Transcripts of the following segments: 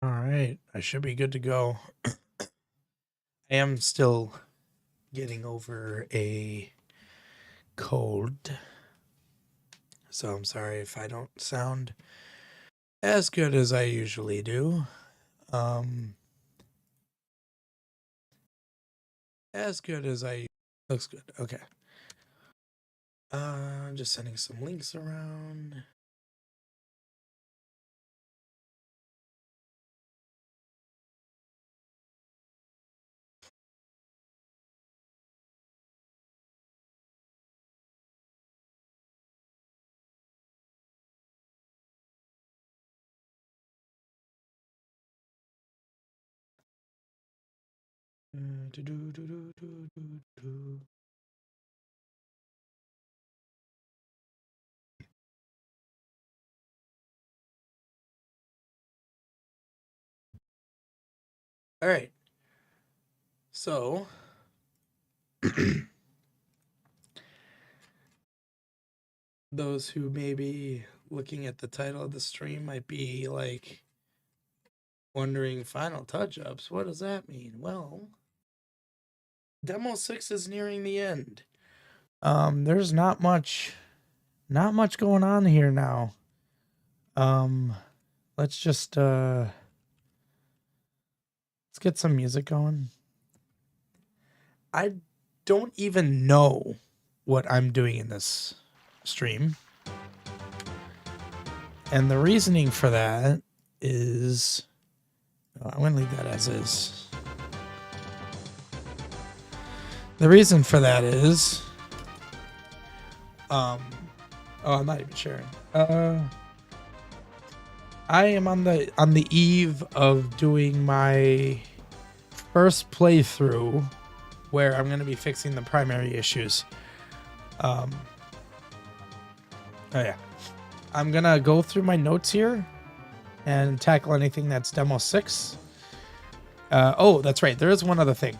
All right, I should be good to go. I am still getting over a cold, so I'm sorry if I don't sound as good as I usually do. Um, as good as I looks good. Okay. Just sending some links around. Do-do-do-do-do-do-do. All right. So, those who may be looking at the title of the stream might be like wondering, final touch-ups, what does that mean? Well, Demo 6 is nearing the end. There's not much going on here now. Let's just let's get some music going. I don't even know what I'm doing in this stream. And the reasoning for that is I'm going to leave that as is. The reason for that is I'm not even sharing. I am on the eve of doing my first playthrough where I'm going to be fixing the primary issues. Oh yeah. I'm going to go through my notes here and tackle anything that's Demo 6. Oh, that's right. There is one other thing.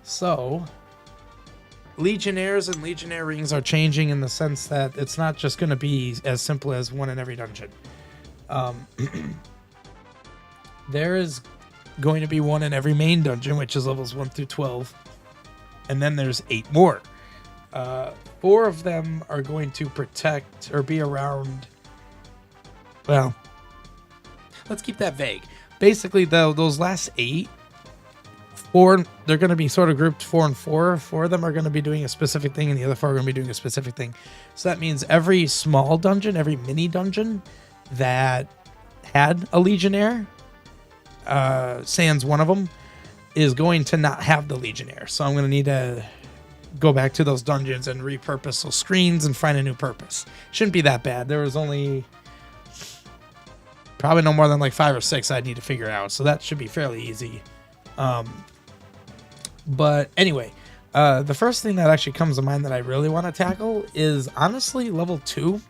So, Legionnaires and Legionnaire rings are changing in the sense that it's not just going to be as simple as one in every dungeon. There is going to be one in every main dungeon, which is levels 1 through 12. And then there's 8 more. 4 of them are going to protect or be around. Well, let's keep that vague. Basically, those last 8, 4, they're going to be sort of grouped 4 and 4. 4 of them are going to be doing a specific thing, and the other 4 are going to be doing a specific thing. So that means every small dungeon, every mini dungeon that had a Legionnaire, sans one of them, is going to not have the Legionnaire. So I'm going to need to go back to those dungeons and repurpose those screens and find a new purpose. Shouldn't be that bad. There was only probably no more than like 5 or 6 I'd need to figure out. So that should be fairly easy. But anyway, the first thing that actually comes to mind that I really want to tackle is honestly level 2.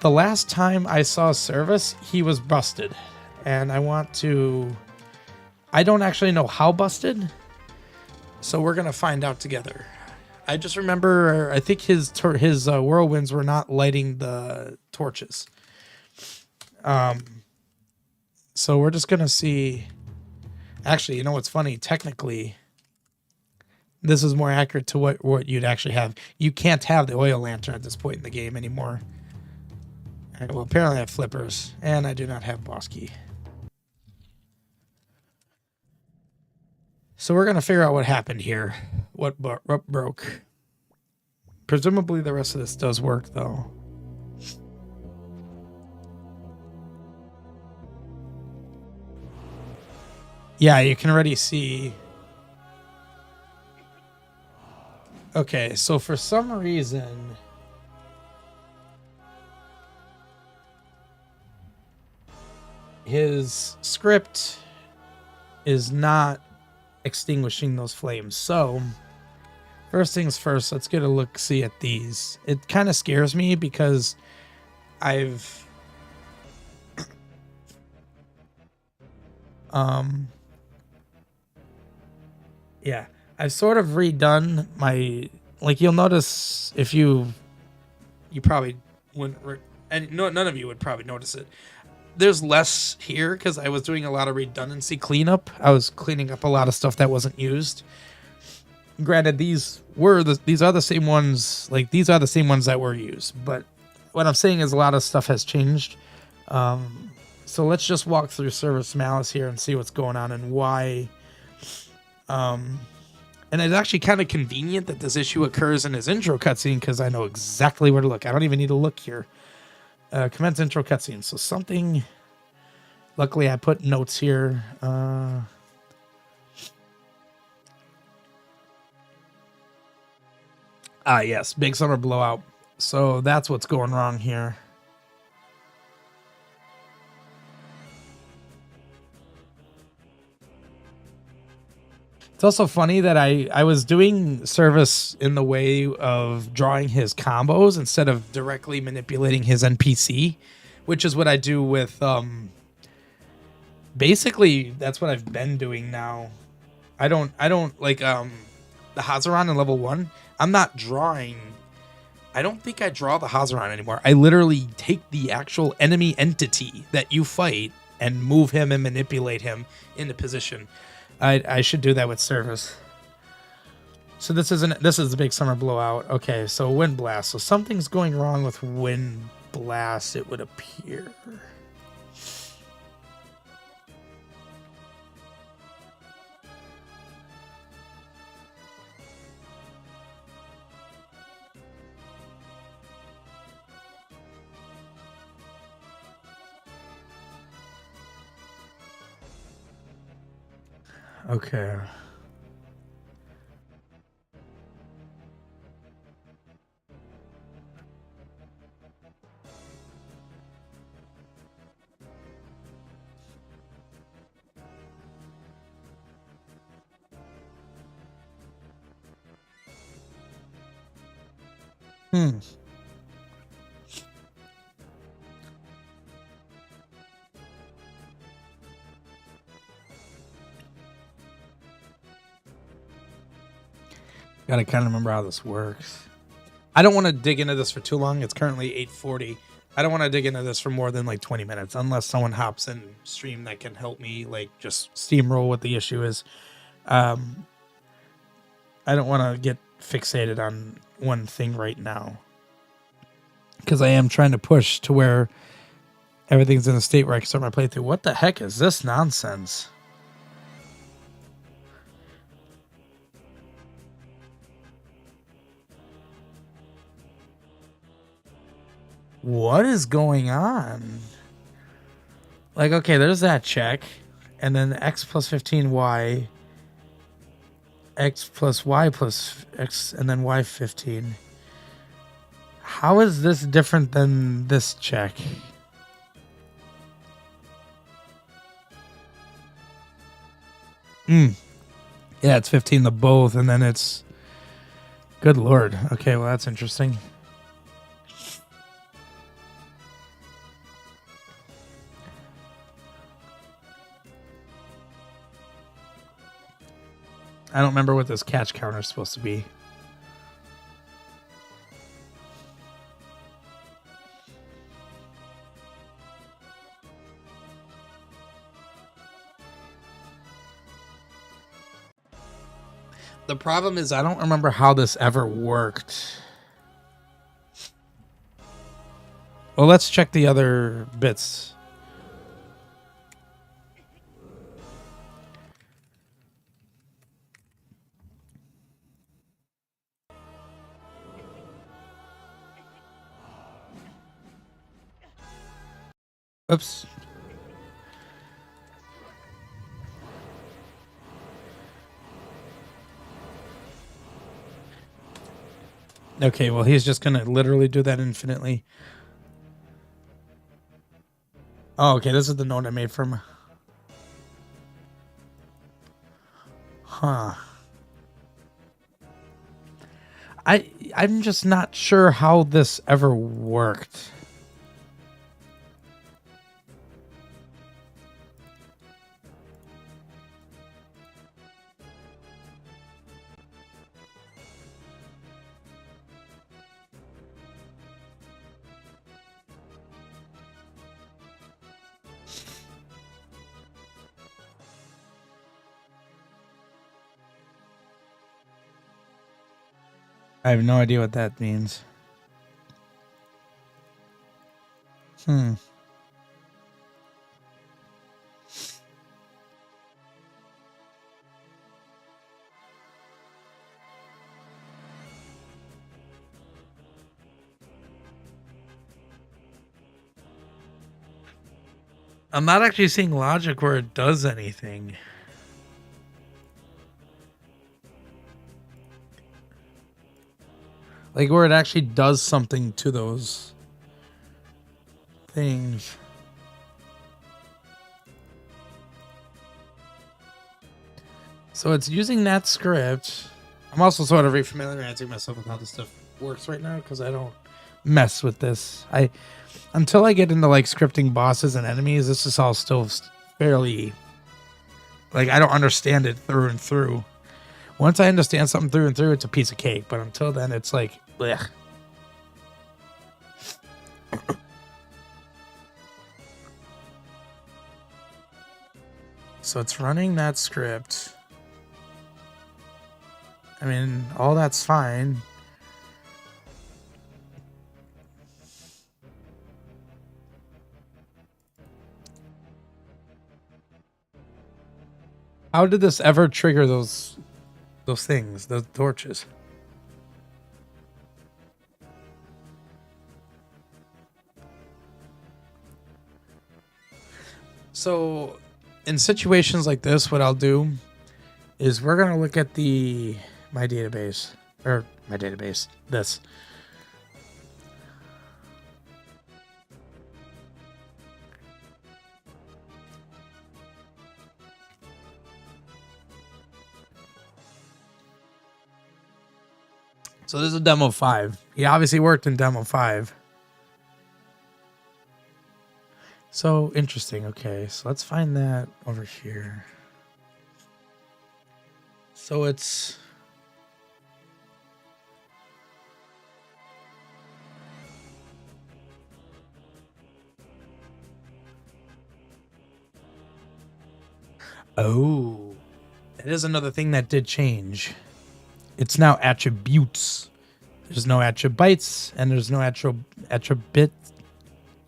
The last time I saw Service, he was busted. And I don't actually know how busted. So we're going to find out together. I just remember, I think his whirlwinds were not lighting the torches. So we're just going to see. Actually, you know what's funny? Technically, this is more accurate to what you'd actually have. You can't have the oil lantern at this point in the game anymore. Well, apparently I have flippers, and I do not have boss key. So we're going to figure out what happened here. What broke. Presumably the rest of this does work, though. Yeah, you can already see. Okay, so for some reason, his script is not extinguishing those flames. So first things first, let's get a look-see at these. It kind of scares me because I've yeah, I've sort of redone my, like, you'll notice if you probably wouldn't, and no, none of you would probably notice it. there's less here because I was doing a lot of redundancy cleanup. I was cleaning up a lot of stuff that wasn't used. Granted, these are the same ones. Like, these are the same ones that were used, but what I'm saying is a lot of stuff has changed. So let's just walk through Service Malice here and see what's going on and why. And it's actually kind of convenient that this issue occurs in his intro cutscene because I know exactly where to look. I don't even need to look here. Commence intro cutscene. So something. Luckily, I put notes here. Yes, Big Summer Blowout. So that's what's going wrong here. It's also funny that I was doing Service in the way of drawing his combos instead of directly manipulating his NPC, which is what I do with basically that's what I've been doing now. I don't like the Hazaran in level 1. I'm not drawing. I don't think I draw the Hazaran anymore. I literally take the actual enemy entity that you fight and move him and manipulate him into position. I should do that with Service. So this is the Big Summer Blowout. Okay, so Wind Blast. So something's going wrong with Wind Blast, it would appear. Okay. Gotta kind of remember how this works. I don't want to dig into this for too long. It's currently 8:40. I don't want to dig into this for more than like 20 minutes unless someone hops in stream that can help me like just steamroll what the issue is. I don't want to get fixated on one thing right now because I am trying to push to where everything's in a state where I can start my playthrough. What the heck is this nonsense? What is going on? Like, okay, there's that check. And then x plus 15y. X plus y plus x. And then y 15. How is this different than this check? Yeah, it's 15 to both. And then it's... Good lord. Okay, well, that's interesting. I don't remember what this catch counter is supposed to be. The problem is I don't remember how this ever worked. Well, let's check the other bits. Oops. Okay, well, he's just going to literally do that infinitely. Oh, okay, this is the note I made from... Huh. I'm just not sure how this ever worked. I have no idea what that means. Hmm. I'm not actually seeing logic where it does anything. Like where it actually does something to those things. So it's using that script. I'm also sort of refamiliarizing myself with how this stuff works right now because I don't mess with this. Until I get into like scripting bosses and enemies, this is all still fairly like I don't understand it through and through. Once I understand something through and through, it's a piece of cake. But until then, it's like, blech. So it's running that script. I mean, all that's fine. How did this ever trigger those things, those torches? So, in situations like this, what I'll do is we're gonna look at my database. This. So this is demo 5. He obviously worked in demo 5. So interesting. Okay, so let's find that over here. So it's oh, it is another thing that did change. It's now attributes. There's no attributes and there's no attribute.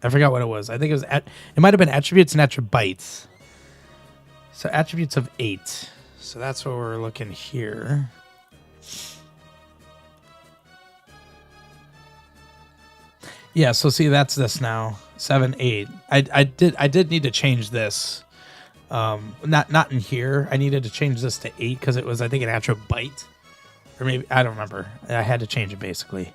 I forgot what it was. I think it was it might have been attributes and attributes. So attributes of 8. So that's what we're looking here. Yeah, so see that's this now. 7, 8. I did need to change this. Not in here. I needed to change this to 8 because it was I think an attribute. Or maybe I don't remember. I had to change it basically.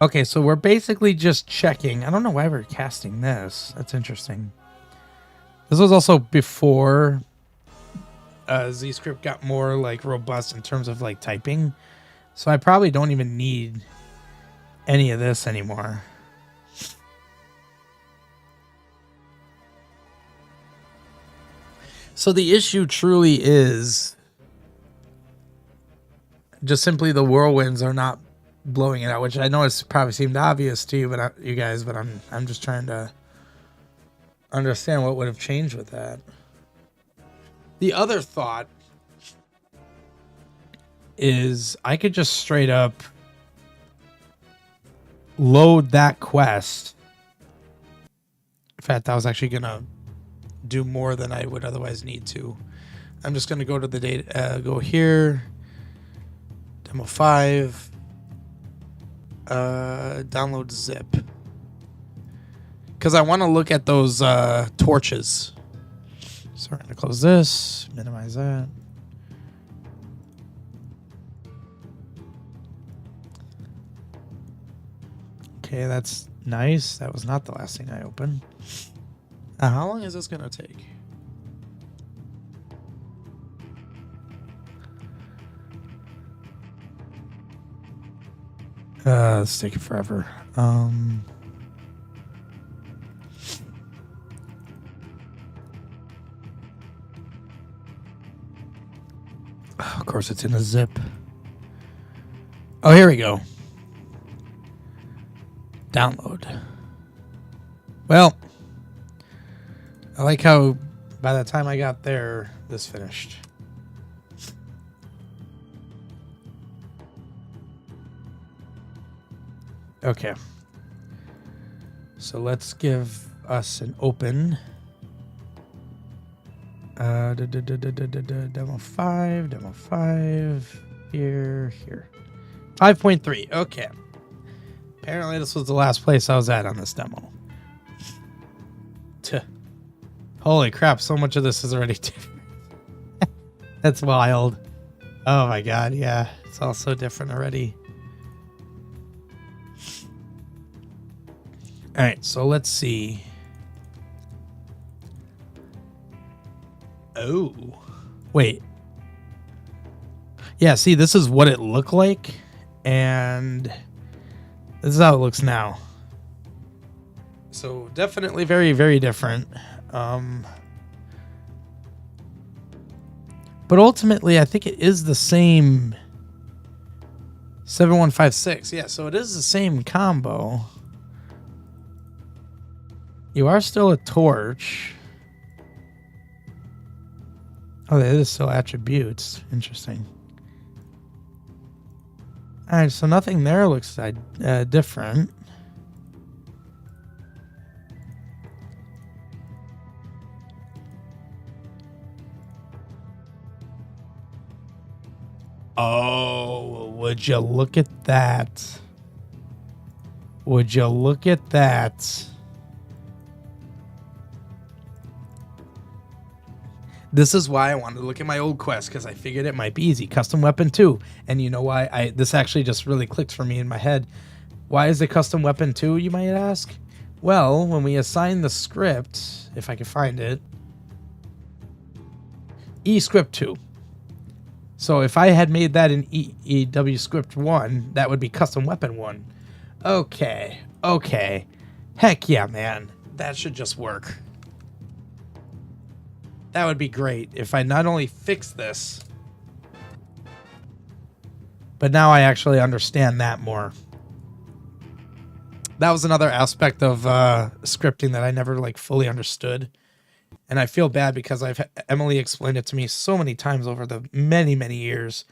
Okay, so we're basically just checking. I don't know why we're casting this. That's interesting. This was also before ZScript got more like robust in terms of like typing. So I probably don't even need any of this anymore. So the issue truly is just simply the whirlwinds are not blowing it out, which I know it's probably seemed obvious to you, but you guys, but I'm just trying to understand what would have changed with that. The other thought is I could just straight up load that quest. In fact, I was actually gonna do more than I would otherwise need to. I'm just gonna go to the data, go here, demo 5. Download zip because I want to look at those torches. So we're gonna close this, minimize that. Okay, that's nice. That was not the last thing I opened. How long is this gonna take? It's taking forever. Of course, it's in a zip. Oh, here we go. Download. Well, I like how by the time I got there, this finished. Okay. So let's give us an open. Demo 5, here. 5.3, okay. Apparently this was the last place I was at on this demo. Holy crap, so much of this is already different. That's wild. Oh my god, yeah. It's all so different already. Alright, so let's see. Oh. Wait. Yeah, see, this is what it looked like. And this is how it looks now. So definitely very, very different. But ultimately, I think it is the same 7156. Yeah, so it is the same combo. You are still a torch. Oh, it is still attributes. Interesting. All right, so nothing there looks different. Oh, would you look at that? Would you look at that? This is why I wanted to look at my old quest, because I figured it might be easy. Custom weapon 2. And you know why? This actually just really clicked for me in my head. Why is it custom weapon 2, you might ask? Well, when we assign the script, if I can find it, eScript 2. So if I had made that in EW script 1, that would be custom weapon 1. Okay. Heck yeah, man. That should just work. That would be great if I not only fix this, but now I actually understand that more. That was another aspect of scripting that I never fully understood. And I feel bad because Emily explained it to me so many times over the many, many years.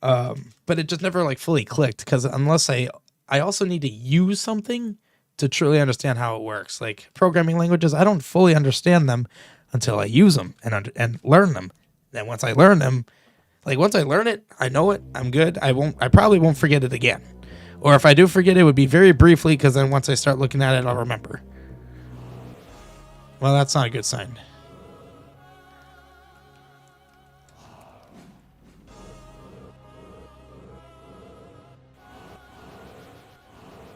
But it just never fully clicked, because unless I also need to use something to truly understand how it works. Like programming languages, I don't fully understand them until I use them and learn them. Then once I learn them, once I learn it, I know it, I'm good. I probably won't forget it again. Or if I do forget, it would be very briefly, because then once I start looking at it, I'll remember. Well, that's not a good sign.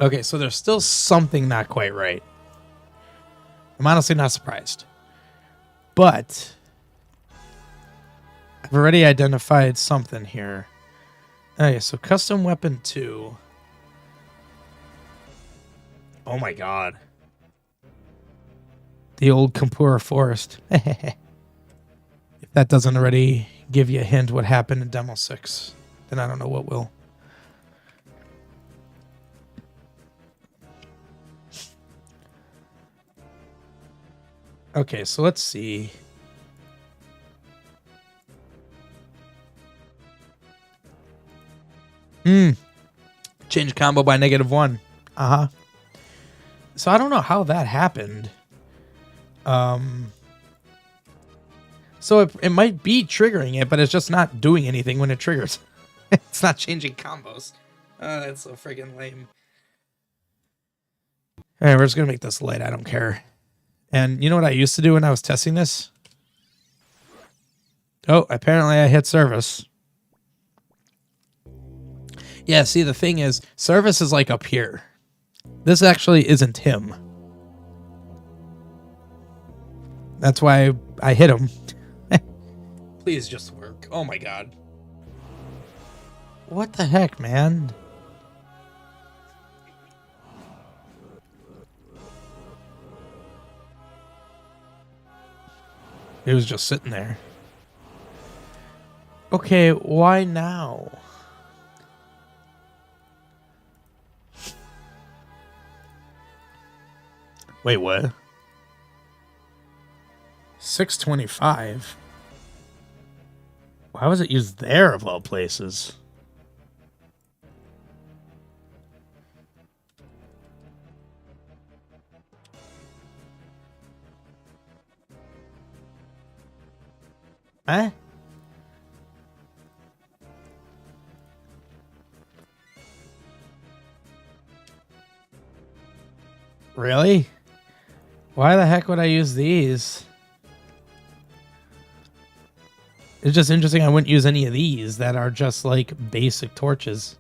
Okay, so there's still something not quite right. I'm honestly not surprised. But I've already identified something here. Okay, so custom weapon 2. Oh my god. The old Kampura Forest. If that doesn't already give you a hint what happened in Demo 6, then I don't know what will. Okay, so let's see. Change combo by -1. Uh-huh. So I don't know how that happened. So it might be triggering it, but it's just not doing anything when it triggers. It's not changing combos. That's so friggin' lame. All right, we're just going to make this light. I don't care. And you know what I used to do when I was testing this? Oh, apparently I hit service. Yeah, see, the thing is, service is up here. This actually isn't him. That's why I hit him. Please just work. Oh my god. What the heck, man? It was just sitting there. Okay, why now? Wait, what? 625? Why was it used there, of all places? Eh? Really? Why the heck would I use these? It's just interesting I wouldn't use any of these that are just like basic torches.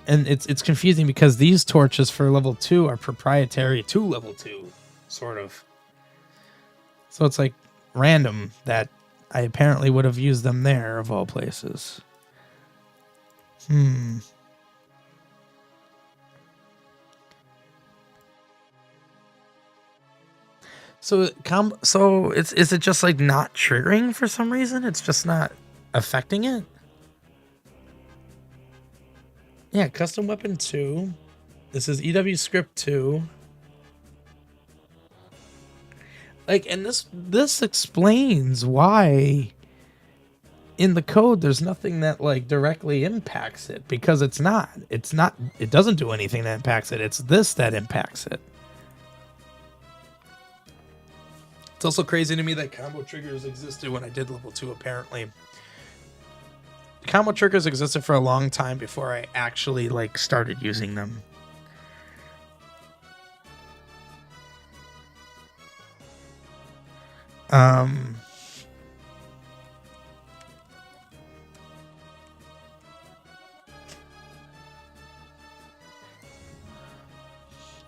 And it's confusing because these torches for level 2 are proprietary to level 2, sort of. So it's like random that I apparently would have used them there, of all places. So is it just like not triggering for some reason? It's just not affecting it? Yeah, custom weapon 2. This is EW script 2. Like, and this explains why in the code there's nothing that like directly impacts it, because it doesn't do anything that impacts it. It's this that impacts it. It's also crazy to me that combo triggers existed when I did level 2, apparently. Combo triggers existed for a long time before I actually like started using them.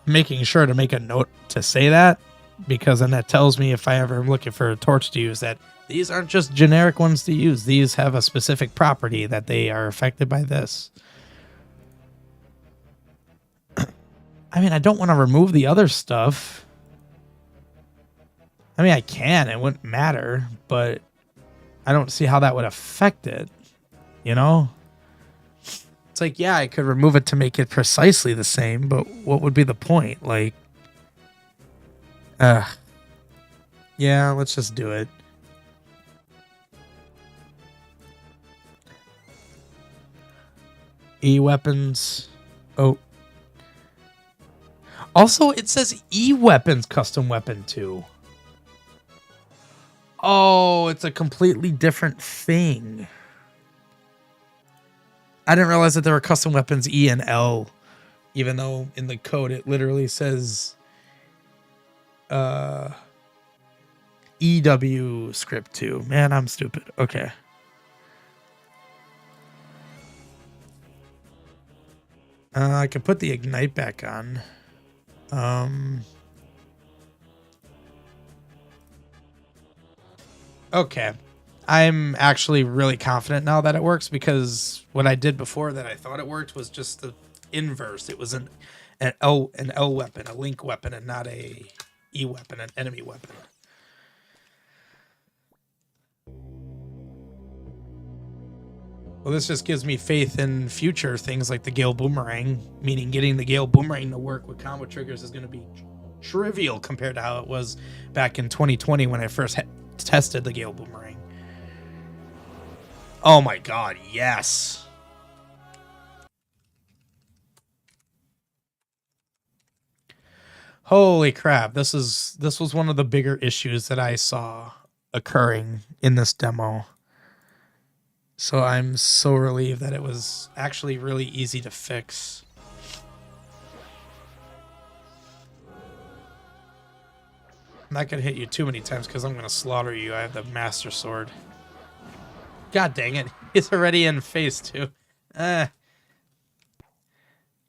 Making sure to make a note to say that, because then that tells me if I ever am looking for a torch to use that these aren't just generic ones to use. These have a specific property that they are affected by this. I mean, I don't want to remove the other stuff. I mean, I can. It wouldn't matter, but I don't see how that would affect it. You know? It's like, yeah, I could remove it to make it precisely the same, but what would be the point? Like, yeah, let's just do it. E-weapons. Oh. Also, it says E-weapons custom weapon 2. Oh, it's a completely different thing. I didn't realize that there were custom weapons E and L, even though in the code it literally says EW script 2. Man, I'm stupid. Okay. I could put the ignite back on. Okay. I'm actually really confident now that it works, because what I did before that I thought it worked was just the inverse. It was an L weapon, a link weapon, and not a E weapon, an enemy weapon. Well, this just gives me faith in future things like the Gale Boomerang, meaning getting the Gale Boomerang to work with combo triggers is going to be trivial compared to how it was back in 2020 when I first tested the Gale Boomerang. Oh my god, yes. Holy crap, this was one of the bigger issues that I saw occurring in this demo. So I'm so relieved that it was actually really easy to fix. I'm not going to hit you too many times because I'm going to slaughter you. I have the Master Sword. God dang it. It's already in phase 2. I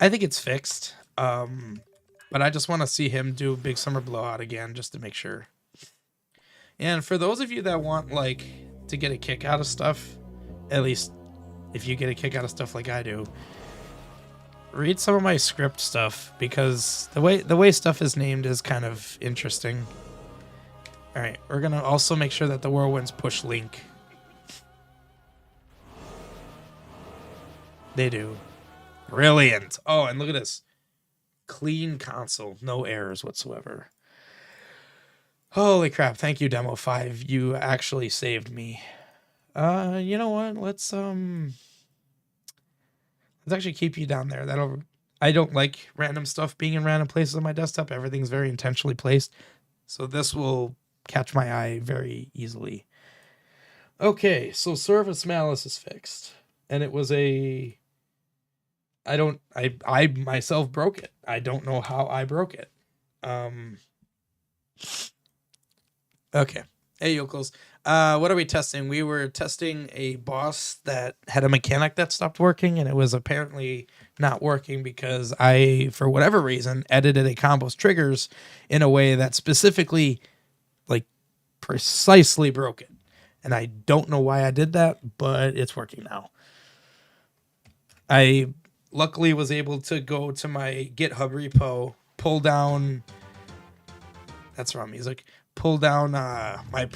think it's fixed. But I just want to see him do Big Summer Blowout again just to make sure. And for those of you that want like to get a kick out of stuff, at least if you get a kick out of stuff like I do, read some of my script stuff, because the way stuff is named is kind of interesting. All right, we're gonna also make sure that the whirlwinds push Link. They do. Brilliant. Oh, and look at this. Clean console. No errors whatsoever. Holy crap. Thank you, Demo 5. You actually saved me. You know what? Let's actually keep you down there. I don't like random stuff being in random places on my desktop. Everything's very intentionally placed. So this will catch my eye very easily. Okay, so Service Malice is fixed. And it was I myself broke it. I don't know how I broke it. Okay. Hey, yokels. What are we testing? We were testing a boss that had a mechanic that stopped working, and it was apparently not working because I, for whatever reason, edited a combo's triggers in a way that specifically, like, precisely broke it. And I don't know why I did that, but it's working now. I luckily was able to go to my GitHub repo, pull down... That's wrong music. Pull down my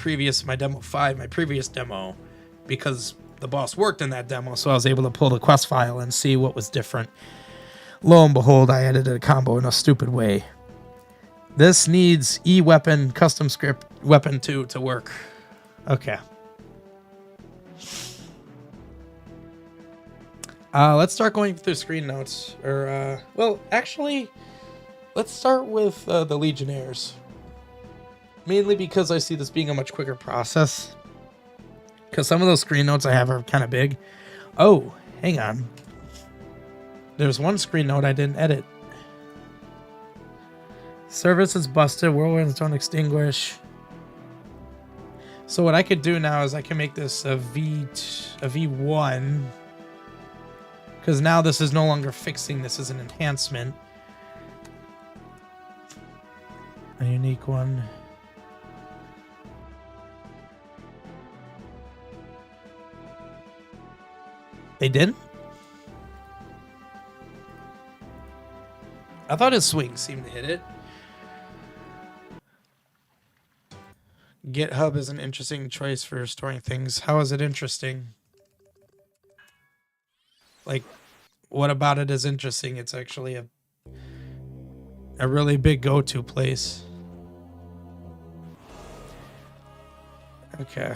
demo 5, my previous demo, because the boss worked in that demo, so I was able to pull the quest file and see what was different. Lo and behold, I edited a combo in a stupid way. This needs E-weapon custom script weapon 2 to work. Okay. Let's start going through screen notes. Well, actually, let's start with the Legionnaires. Mainly because I see this being a much quicker process. Because some of those screen notes I have are kind of big. Oh, hang on. There's one screen note I didn't edit. Service is busted. Whirlwinds don't extinguish. So what I could do now is I can make this a V1. Because now this is no longer fixing. This is an enhancement. A unique one. They didn't? I thought his swing seemed to hit it. GitHub is an interesting choice for storing things. How is it interesting? Like, what about it is interesting? It's actually a really big go-to place. Okay.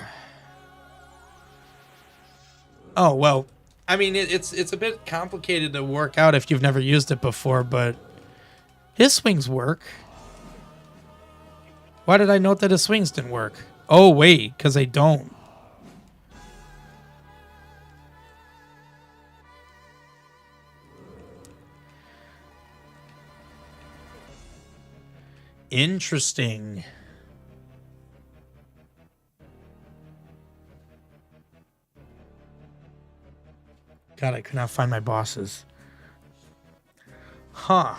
Oh, well, I mean, it's a bit complicated to work out if you've never used it before, but his swings work. Why did I note that his swings didn't work? Oh, wait, because they don't. Interesting. God, I could not find my bosses. Huh.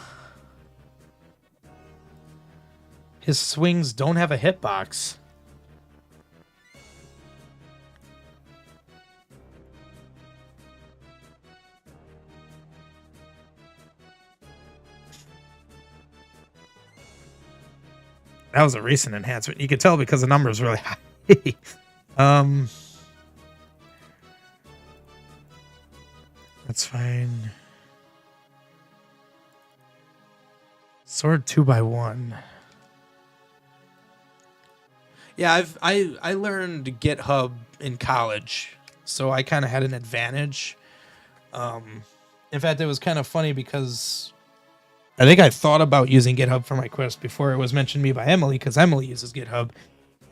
His swings don't have a hitbox. That was a recent enhancement. You could tell because the number is really high. That's fine. Sword 2x1. Yeah, I learned GitHub in college, so I kind of had an advantage. In fact, it was kind of funny because I think I thought about using GitHub for my quest before it was mentioned to me by Emily, because Emily uses GitHub,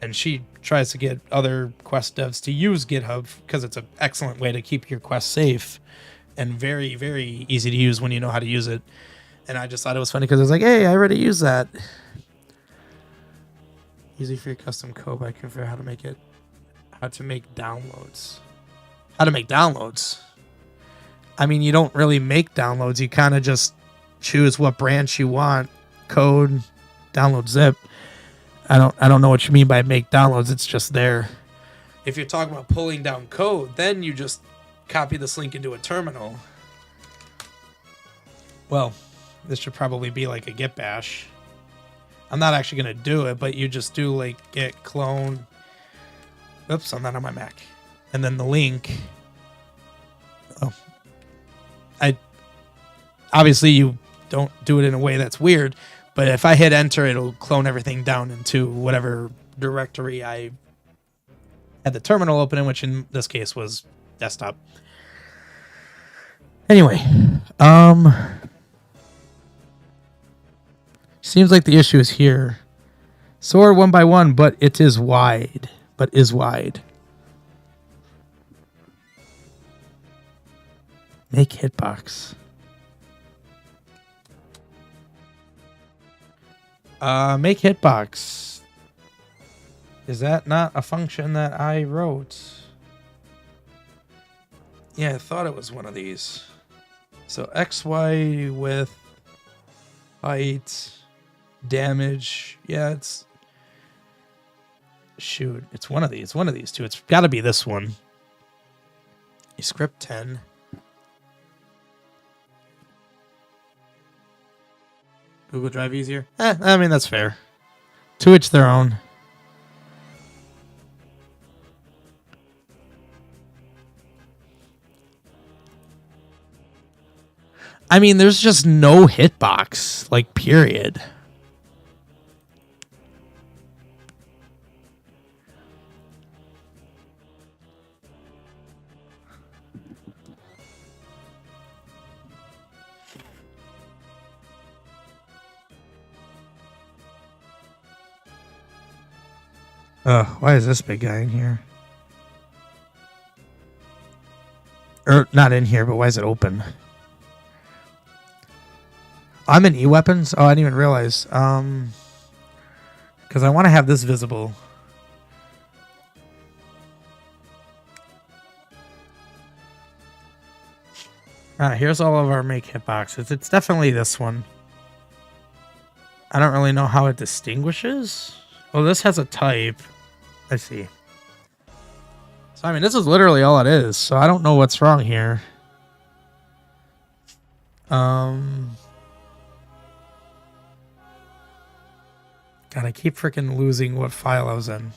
and she tries to get other quest devs to use GitHub because it's an excellent way to keep your quest safe and very, very easy to use when you know how to use it. And I just thought it was funny because I was like, hey, I already use that. Easy for your custom code. I can figure out how to make it. How to make downloads. How to make downloads. I mean, you don't really make downloads. You kind of just choose what branch you want. Code, download zip. I don't know what you mean by make downloads. It's just there. If you're talking about pulling down code, then you just copy this link into a terminal. Well, this should probably be like a git bash. I'm not actually going to do it, but you just do like git clone. Oops, I'm not on my Mac. And then the link. Oh, obviously you don't do it in a way that's weird, but if I hit enter, it'll clone everything down into whatever directory I had the terminal open in, which in this case was desktop. Anyway, seems like the issue is here. Soar 1 by 1, but it is wide. But is wide. Make hitbox. Make hitbox. Is that not a function that I wrote? Yeah, I thought it was one of these. So XY width, height, damage. Yeah, it's... Shoot, it's one of these. It's one of these two. It's got to be this one. Script 10. Google Drive easier? I mean, that's fair. To each their own. I mean, there's just no hitbox, like, period. Why is this big guy in here? Or, not in here, but why is it open? I'm in E-weapons? Oh, I didn't even realize. Because I want to have this visible. Here's all of our make hitboxes. It's definitely this one. I don't really know how it distinguishes. Well, this has a type. I see. So, I mean, this is literally all it is. So, I don't know what's wrong here. God, I keep freaking losing what file I was in.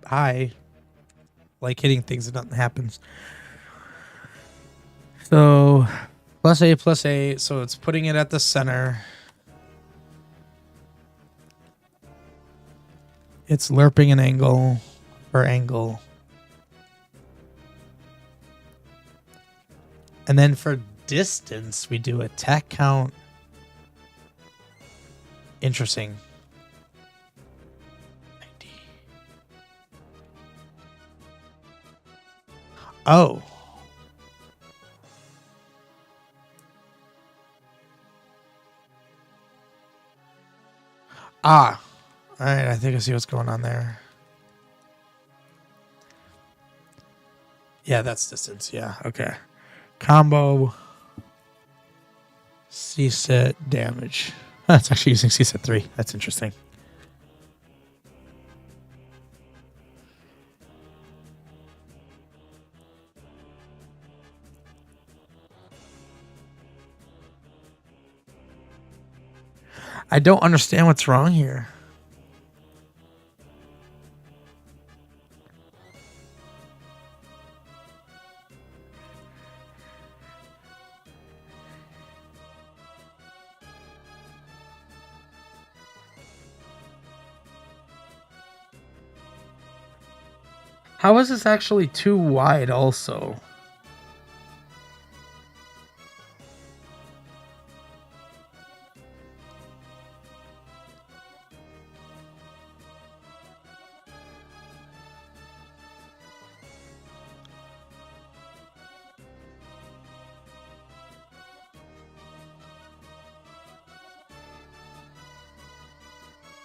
Hi. Like hitting things and nothing happens. So, plus A. So it's putting it at the center. It's lerping an angle per angle. And then for distance, we do attack count. Interesting. 90. Oh. Ah. All right, I think I see what's going on there. Yeah, that's distance. Yeah, okay. Combo. CSET damage. That's actually using CSET 3. That's interesting. I don't understand what's wrong here. How is this actually too wide also?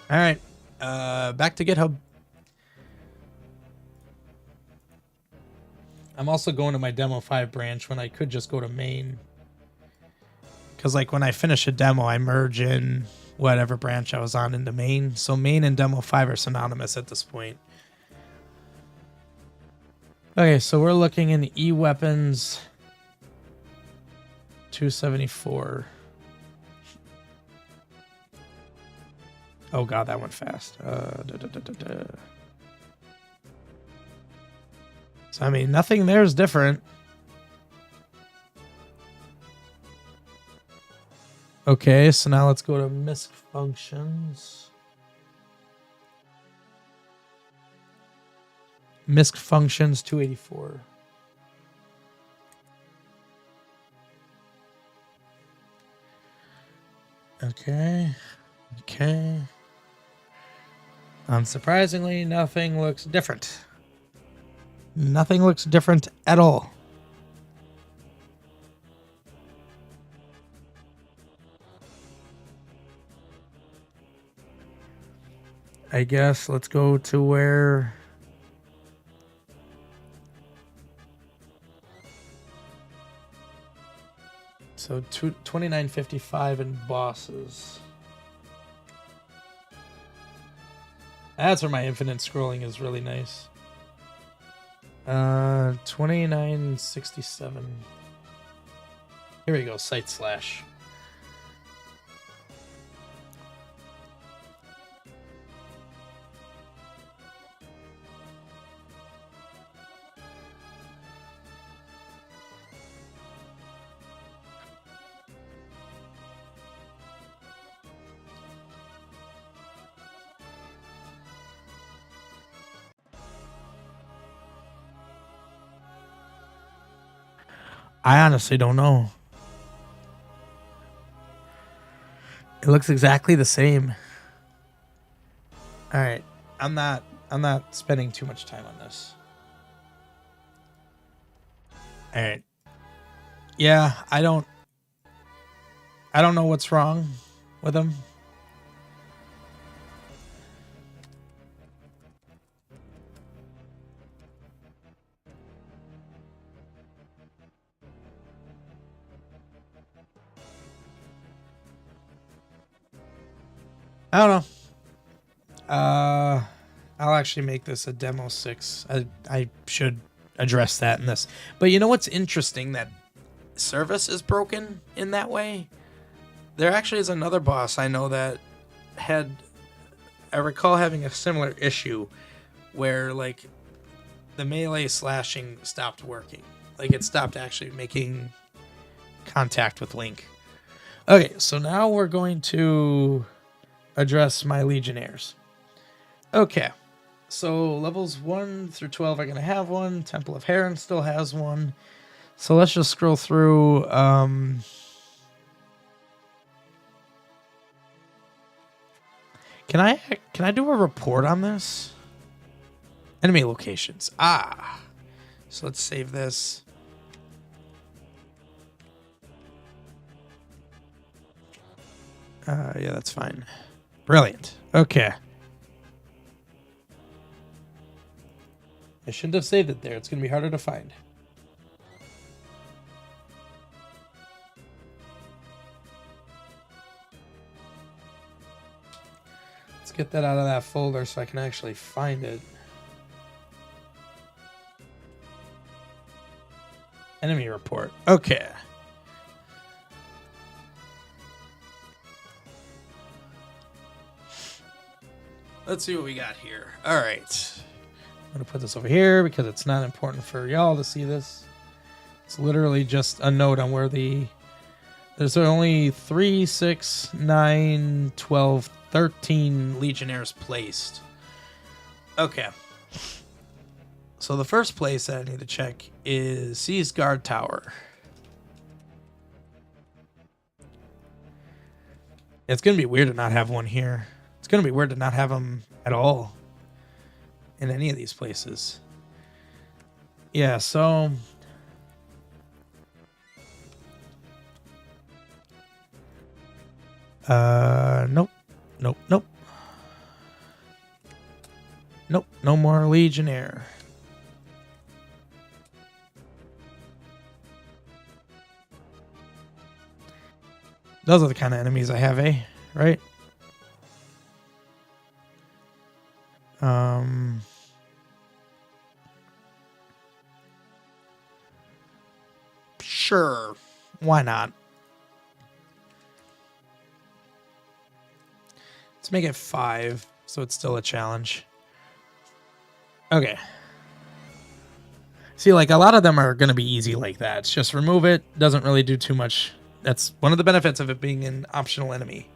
All right, back to GitHub. I'm also going to my demo 5 branch when I could just go to main. Because like when I finish a demo, I merge in whatever branch I was on into main. So main and demo 5 are synonymous at this point. Okay, so we're looking in E-weapons 274. Oh god, that went fast. So I mean, nothing there is different. Okay, so now let's go to MISC functions. MISC functions 284. Okay. Okay. Unsurprisingly, nothing looks different. Nothing looks different at all. I guess let's go to where... So 2955 in bosses. That's where my infinite scrolling is really nice. 2967. Here we go, site slash. I honestly don't know. It looks exactly the same. All right, I'm not spending too much time on this. All right. Yeah, I don't know what's wrong with him. I don't know. I'll actually make this a demo 6. I should address that in this. But you know what's interesting? That service is broken in that way. There actually is another boss I know that had... I recall having a similar issue where, like, the melee slashing stopped working. Like, it stopped actually making contact with Link. Okay, so now we're going to address my Legionnaires. Okay, so levels 1 through 12 are going to have one. Temple of Heron still has one. So let's just scroll through. Can I do a report on this? Enemy locations. Ah. So let's save this. Yeah, that's fine. Brilliant. Okay. I shouldn't have saved it there. It's going to be harder to find. Let's get that out of that folder so I can actually find it. Enemy report. Okay. Let's see what we got here. All right. I'm going to put this over here because it's not important for y'all to see this. It's literally just a note on where there's only 3, 6, 9, 12, 13 Legionnaires placed. Okay. So the first place that I need to check is Sea's Guard Tower. It's going to be weird to not have one here. It's going to be weird to not have them at all in any of these places. Yeah, so... Nope. Nope, nope. Nope, no more Legionnaire. Those are the kind of enemies I have, eh? Right? Sure. Why not? Let's make it 5, so it's still a challenge. Okay. See, like, a lot of them are going to be easy like that. It's just remove it. Doesn't really do too much. That's one of the benefits of it being an optional enemy.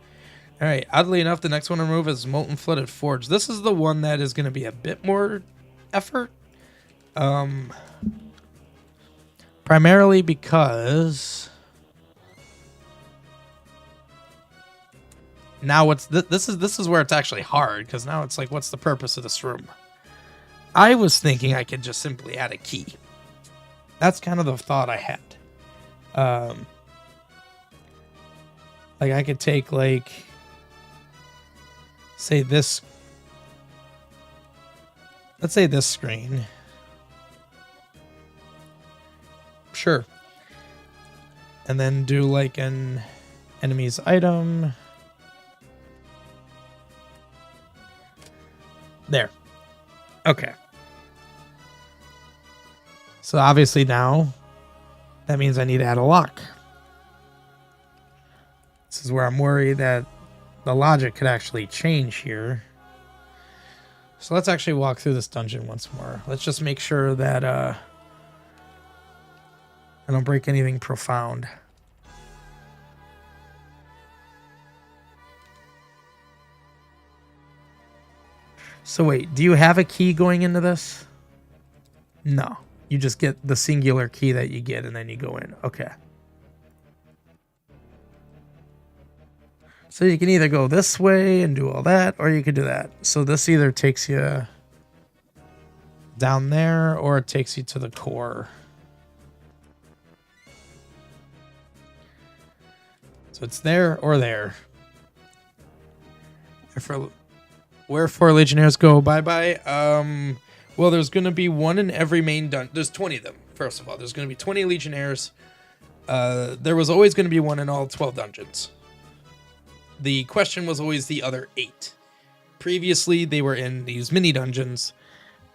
All right. Oddly enough, the next one to remove is Molten Flooded Forge. This is the one that is going to be a bit more effort. Primarily because now this is where it's actually hard, because now it's like, what's the purpose of this room? I was thinking I could just simply add a key. That's kind of the thought I had. Like, I could take, like, say this. Let's say this screen. Sure. And then do like an enemy's item. There. Okay. So obviously now that means I need to add a lock. This is where I'm worried that the logic could actually change here. So let's actually walk through this dungeon once more. Let's just make sure that I don't break anything profound. So wait, do you have a key going into this? No. You just get the singular key that you get and then you go in. Okay. So you can either go this way and do all that, or you could do that. So this either takes you down there or it takes you to the core. So it's there or there. Wherefore Legionnaires go bye-bye. Well, there's going to be one in every main dungeon. There's 20 of them, first of all. There's going to be 20 Legionnaires. There was always going to be one in all 12 dungeons. The question was always the other 8. Previously, they were in these mini dungeons,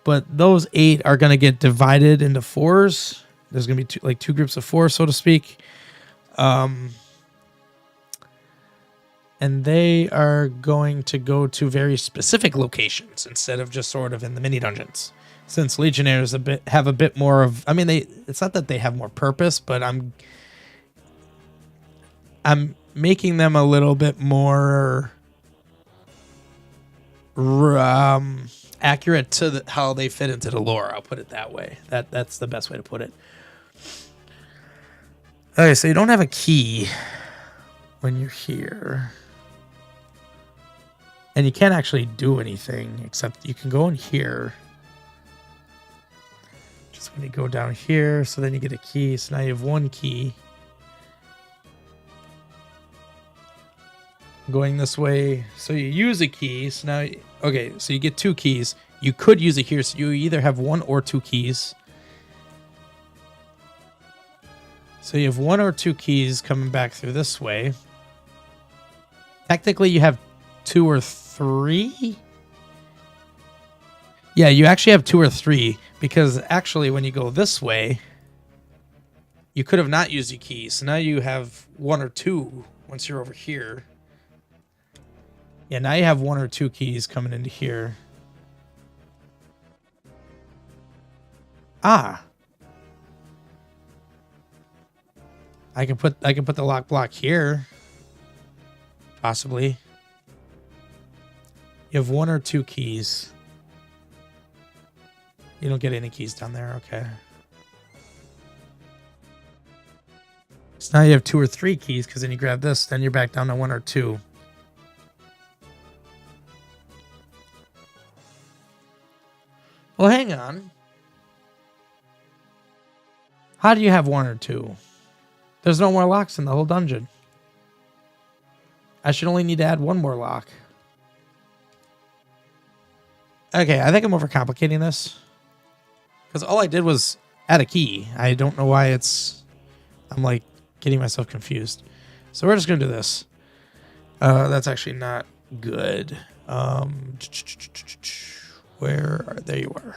but those 8 are going to get divided into 4s. There's going to be two groups of 4, so to speak. And they are going to go to very specific locations instead of just sort of in the mini dungeons. Since Legionnaires have a bit more of, I mean, it's not that they have more purpose, but I'm making them a little bit more accurate to how they fit into the lore. I'll put it that way. That's the best way to put it. Okay, so you don't have a key when you're here. And you can't actually do anything except you can go in here. Just when you go down here, so then you get a key. So now you have 1 key. Going this way. So you use a key. So now, okay, so you get 2 keys. You could use it here. So you either have 1 or 2 keys. So you have 1 or 2 keys coming back through this way. Technically, you have 2 or 3. Yeah, you actually have 2 or 3 because actually when you go this way, you could have not used your keys. So now you have 1 or 2 once you're over here. Yeah, now you have 1 or 2 keys coming into here. Ah. I can put the lock block here. Possibly. You have 1 or 2 keys. You don't get any keys down there, okay. So now you have 2 or 3 keys, because then you grab this, then you're back down to 1 or 2. Well, hang on. How do you have 1 or 2? There's no more locks in the whole dungeon. I should only need to add 1 more lock. Okay, I think I'm overcomplicating this. Because all I did was add a key. I don't know why I'm like getting myself confused. So we're just going to do this. That's actually not good. There you are.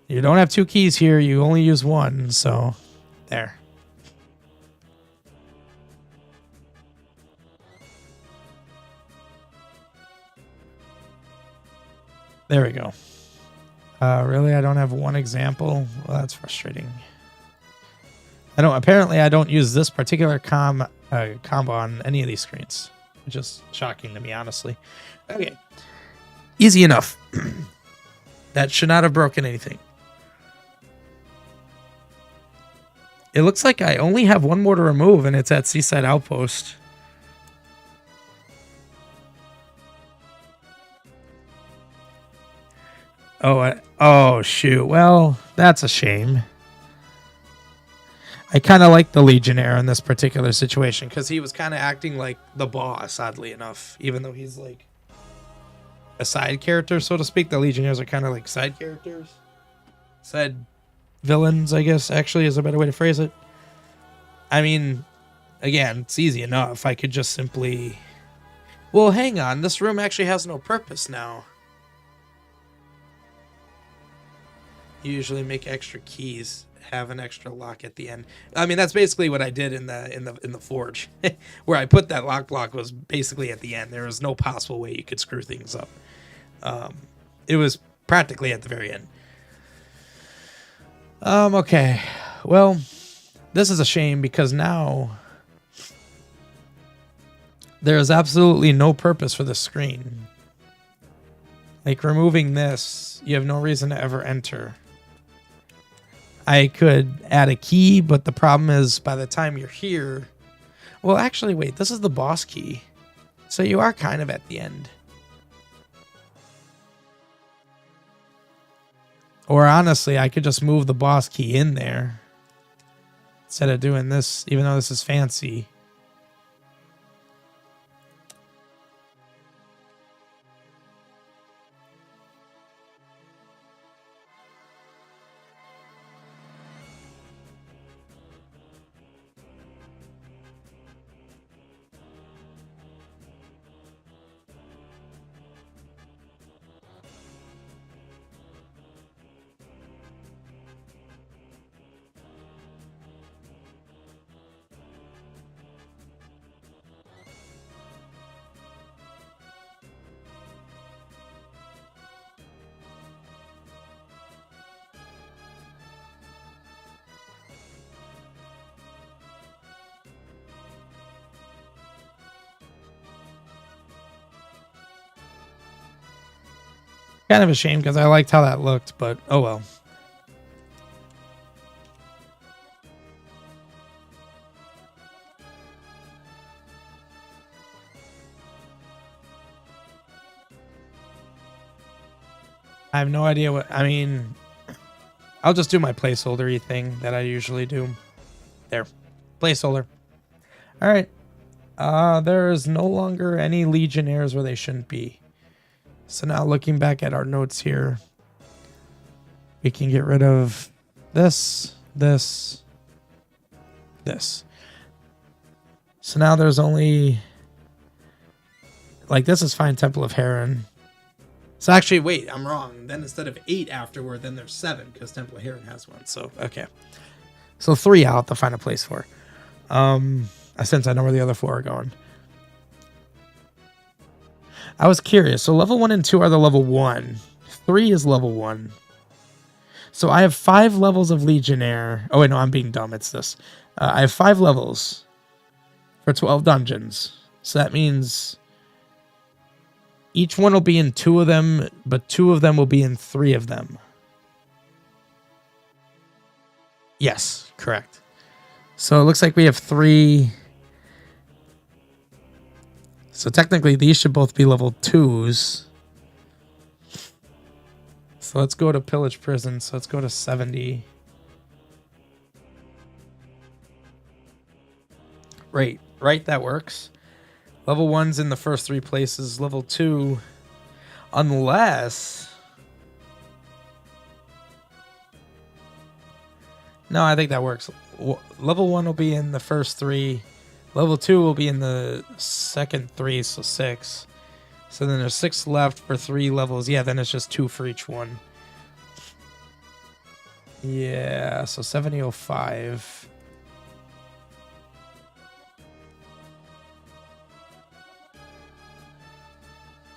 You don't have 2 keys here. You only use 1. So there. There we go. Really, I don't have one example. Well, that's frustrating. Apparently I don't use this particular combo on any of these screens, which is shocking to me, honestly. Okay. Easy enough. That should not have broken anything. It looks like I only have one more to remove, and it's at Seaside Outpost. Oh, shoot. Well, that's a shame. I kind of like the Legionnaire in this particular situation because he was kind of acting like the boss, oddly enough, even though he's like a side character, so to speak. The Legionnaires are kind of like side characters. Side villains, I guess, actually is a better way to phrase it. I mean, again, it's easy enough. I could just simply... Well, hang on. This room actually has no purpose now. You usually make extra keys, have an extra lock at the end. I mean, that's basically what I did in the forge, where I put that lock block was basically at the end. There was no possible way you could screw things up. It was practically at the very end. Okay. Well, this is a shame because now there is absolutely no purpose for the screen. Like, removing this, you have no reason to ever enter. I could add a key, but the problem is by the time you're here... Well, actually, wait, this is the boss key. So you are kind of at the end. Or honestly, I could just move the boss key in there instead of doing this, even though this is fancy. Kind of a shame because I liked how that looked, but oh well. I have no idea what... I mean, I'll just do my placeholder-y thing that I usually do. There. Placeholder. All right. There is no longer any Legionnaires where they shouldn't be. So now looking back at our notes here, we can get rid of this, this, this. So now there's only... Like, this is fine, Temple of Heron. So actually, wait, I'm wrong. Then instead of 8 afterward, then there's 7, because Temple of Heron has one. So, okay. So 3 I'll have to find a place for. Since I know where the other 4 are going. I was curious. So level 1 and 2 are the level 1. 3 is level 1. So I have 5 levels of Legionnaire. Oh, wait, no, I'm being dumb. It's this. I have 5 levels for 12 dungeons. So that means each one will be in 2 of them, but 2 of them will be in 3 of them. Yes, correct. So it looks like we have 3... So technically, these should both be level 2s. So let's go to Pillage Prison. So let's go to 70. Right, that works. Level 1's in the first 3 places. Level 2, unless... No, I think that works. Level 1 will be in the first 3. Level 2 will be in the second 3, so 6. So then there's 6 left for 3 levels. Yeah, then it's just 2 for each one. Yeah, so 7005.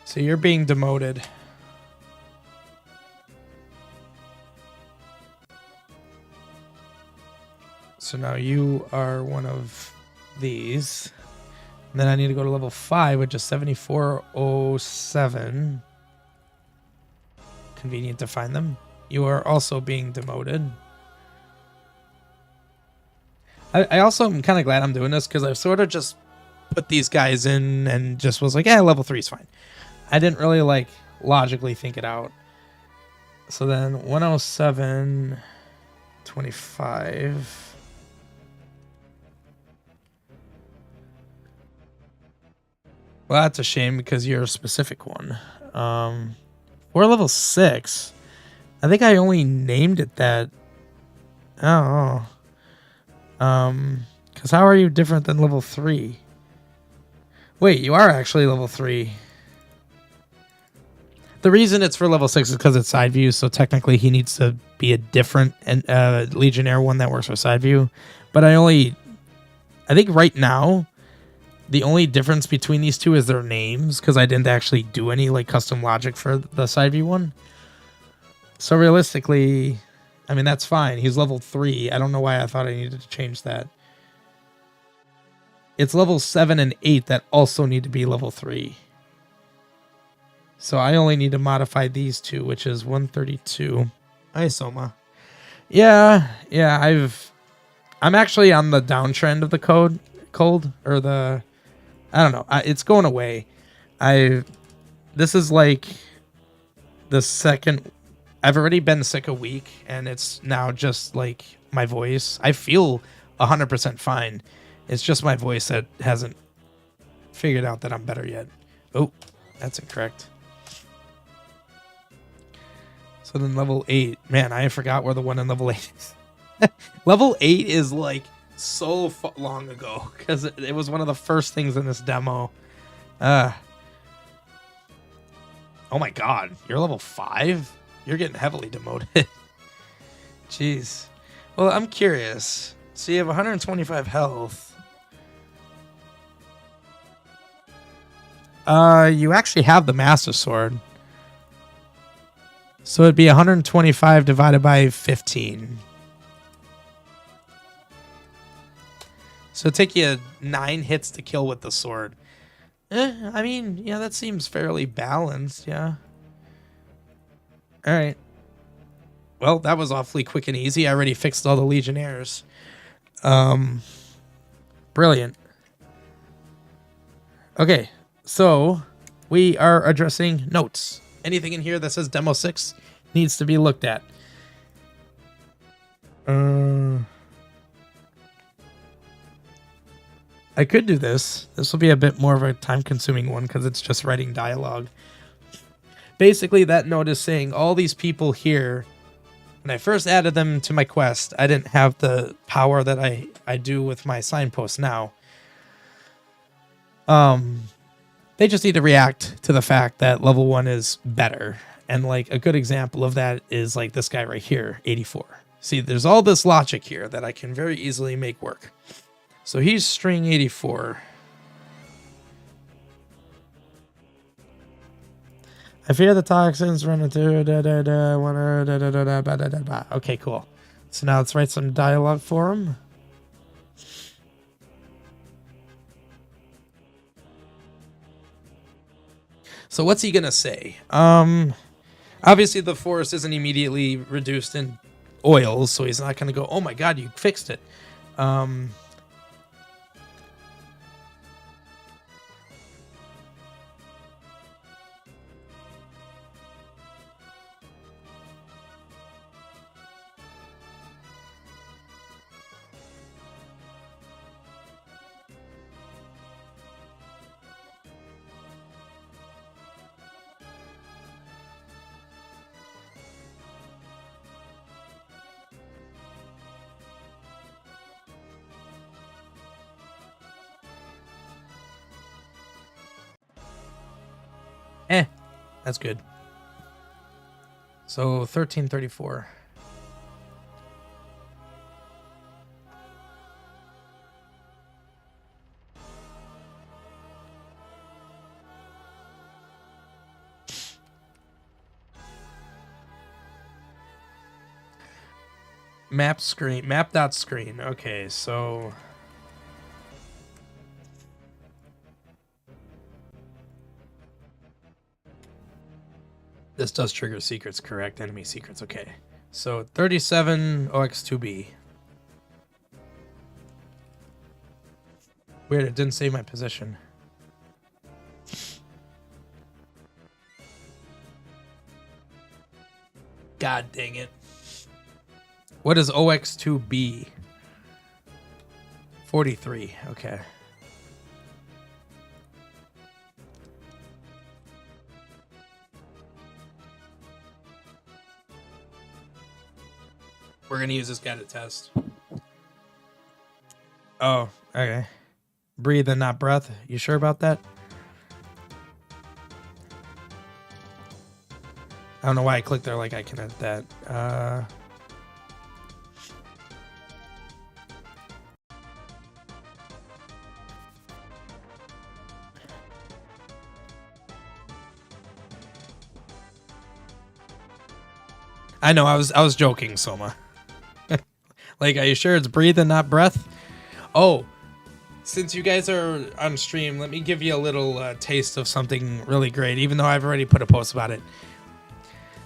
So you're being demoted. So now you are one of these. And then I need to go to level 5, which is 7407. Convenient to find them. You are also being demoted. I also am kind of glad I'm doing this because I've sort of just put these guys in and just was like, yeah, level 3 is fine. I didn't really like logically think it out. So then 107, 25. Well, that's a shame because you're a specific one. We're level 6. I think I only named it that. Oh. Because how are you different than level 3? Wait, you are actually level 3. The reason it's for level 6 is because it's side view, so technically he needs to be a different Legionnaire one that works for side view. But I think right now, the only difference between these two is their names, because I didn't actually do any like custom logic for the side view one. So realistically, I mean, that's fine. He's level 3. I don't know why I thought I needed to change that. It's level 7 and 8 that also need to be level 3. So I only need to modify these two, which is 132. Hi, Soma. Yeah, I'm actually on the downtrend of the cold, or the, I don't know. It's going away. This is like the second, I've already been sick a week, and it's now just like my voice. I feel 100% fine. It's just my voice that hasn't figured out that I'm better yet. Oh, that's incorrect. So then level 8. Man, I forgot where the one in level 8 is. Level 8 is like so long ago because it was one of the first things in this demo. Oh my god, you're level 5? You're getting heavily demoted. Jeez. Well, I'm curious. So you have 125 health. You actually have the Master Sword. So it'd be 125 divided by 15. So it'd take you 9 hits to kill with the sword. I mean, yeah, that seems fairly balanced, yeah. Alright. Well, that was awfully quick and easy. I already fixed all the Legionnaires. Brilliant. Okay, so we are addressing notes. Anything in here that says Demo 6 needs to be looked at. I could do this. This will be a bit more of a time-consuming one because it's just writing dialogue. Basically, that note is saying all these people here, when I first added them to my quest, I didn't have the power that I do with my signpost now. They just need to react to the fact that level 1 is better. And like a good example of that is like this guy right here, 84. See, there's all this logic here that I can very easily make work. So he's string 84. I fear the toxins run into Okay, cool. So now let's write some dialogue for him. So what's he gonna say? Obviously the forest isn't immediately reduced in oils, so he's not gonna go, oh my god, you fixed it. That's good. So 1334. Map screen. Map dot screen. Okay, so this does trigger secrets, correct? Enemy secrets. Okay. So 37 OX2B. Weird, it didn't save my position. God dang it. What is OX2B? 43. Okay. We're going to use this guy to test. Oh, okay. Breathe and not breath. You sure about that? I don't know why I clicked there like I can edit that. I know, I was joking, Soma. Like, are you sure it's breathe and not breath? Oh, since you guys are on stream, let me give you a little taste of something really great, even though I've already put a post about it.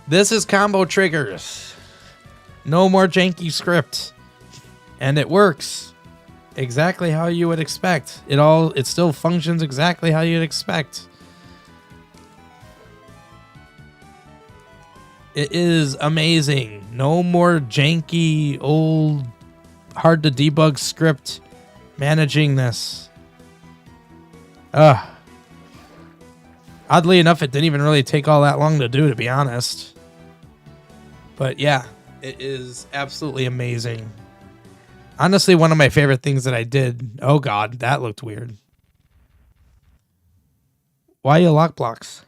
This is combo triggers. No more janky script. And it works exactly how you would expect. It still functions exactly how you'd expect. It is amazing. No more janky, old, hard to debug script managing this. Oddly enough, it didn't even really take all that long to do, to be honest. But yeah, it is absolutely amazing. Honestly, one of my favorite things that I did. Oh god, that looked weird. Why you lock blocks?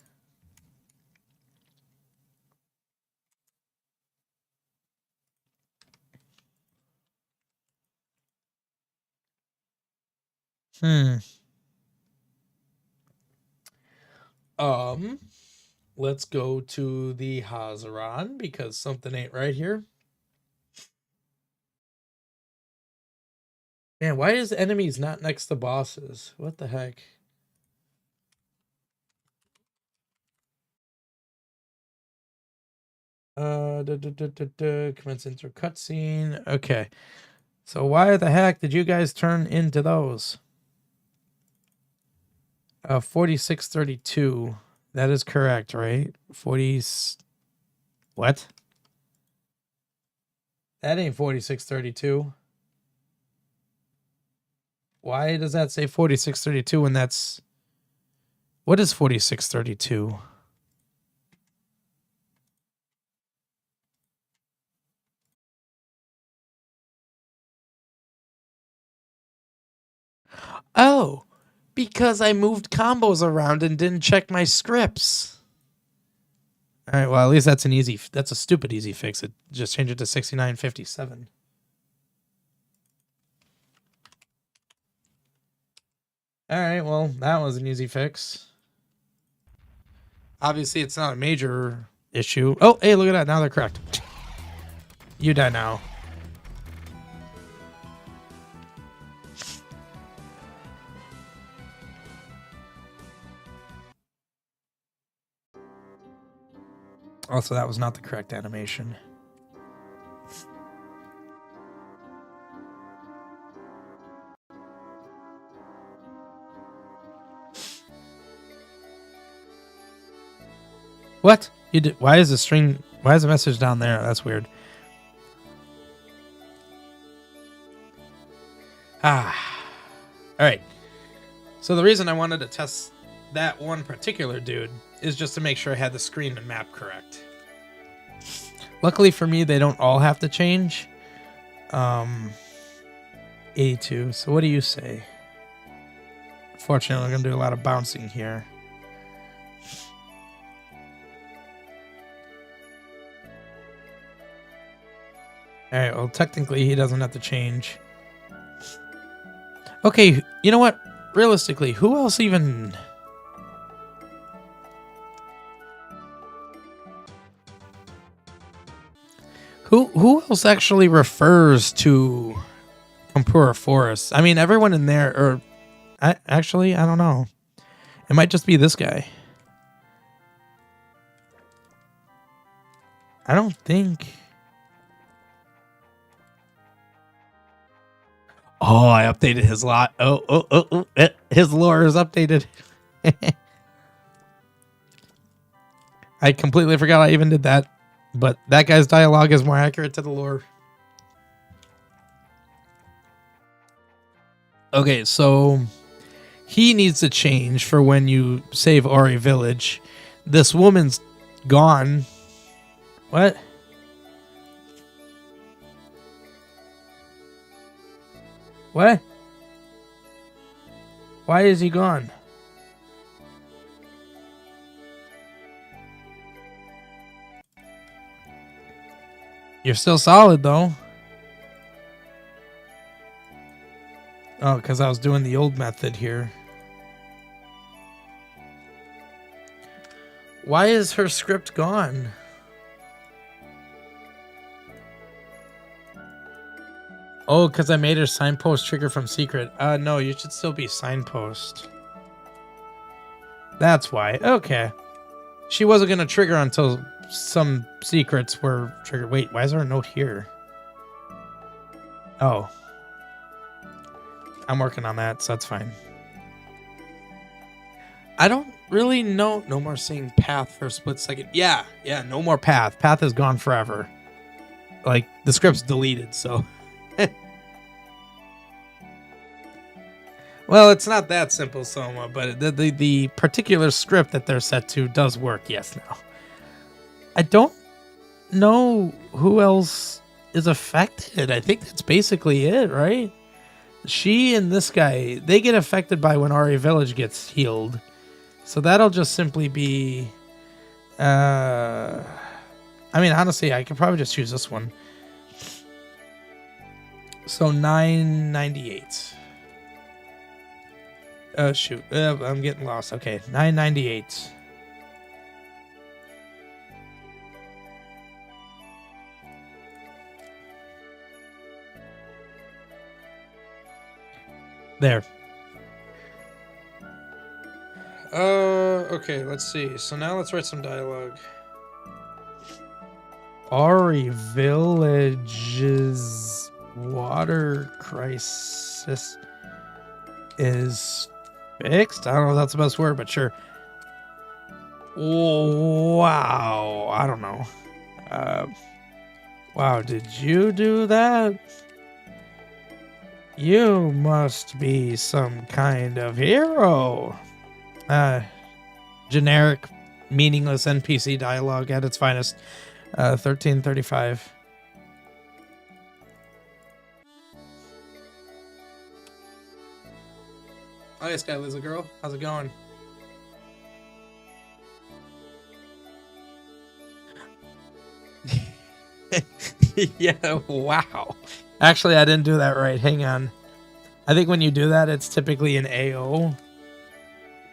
Let's go to the Hazaran because something ain't right here. Man, why is enemies not next to bosses? What the heck? Commence intro cutscene. Okay. So why the heck did you guys turn into those? 4632. That is correct, right? 40. What? That ain't 4632. Why does that say 4632 when that's... What is 4632? Oh, because I moved combos around and didn't check my scripts. All right, well, at least that's a stupid easy fix. It just changed it to 6957. All right, well, that was an easy fix. Obviously, it's not a major issue. Oh, hey, look at that. Now they're correct. You die now. Also, that was not the correct animation. What? You did? Why is the message down there? That's weird. All right. So the reason I wanted to test that one particular dude is just to make sure I had the screen and map correct. Luckily for me, they don't all have to change. 82. So what do you say? Fortunately, I'm going to do a lot of bouncing here. All right, well, technically, he doesn't have to change. Okay, you know what? Realistically, who else even... Who else actually refers to Compura Forest? I mean, everyone in there, or actually, I don't know. It might just be this guy. I don't think. Oh, I updated his lot. His lore is updated. I completely forgot I even did that. But that guy's dialogue is more accurate to the lore. Okay, so he needs to change for when you save Ori Village. This woman's gone. What? What? Why is he gone? You're still solid, though. Oh, because I was doing the old method here. Why is her script gone? Oh, because I made her signpost trigger from secret. No, you should still be signpost. That's why. Okay. She wasn't going to trigger until some secrets were triggered. Wait, why is there a note here? Oh. I'm working on that, so that's fine. I don't really know. No more seeing path for a split second. Yeah, no more path. Path is gone forever. Like, the script's deleted, so... Well, it's not that simple, Soma, but the particular script that they're set to does work, yes, now. I don't know who else is affected. I think that's basically it, right? She and this guy, they get affected by when Ori Village gets healed. So that'll just simply be... I mean, honestly, I could probably just choose this one. So 998. Oh, shoot. I'm getting lost. Okay, 998. There. Okay, let's see. So now let's write some dialogue. Ori Village's water crisis is fixed? I don't know if that's the best word, but sure. Wow. I don't know. Wow, did you do that? You must be some kind of hero. Generic, meaningless NPC dialogue at its finest. 1335. Oh, yes, guy, Lizzie girl. How's it going? Yeah, wow. Actually, I didn't do that right. Hang on. I think when you do that, it's typically an AO.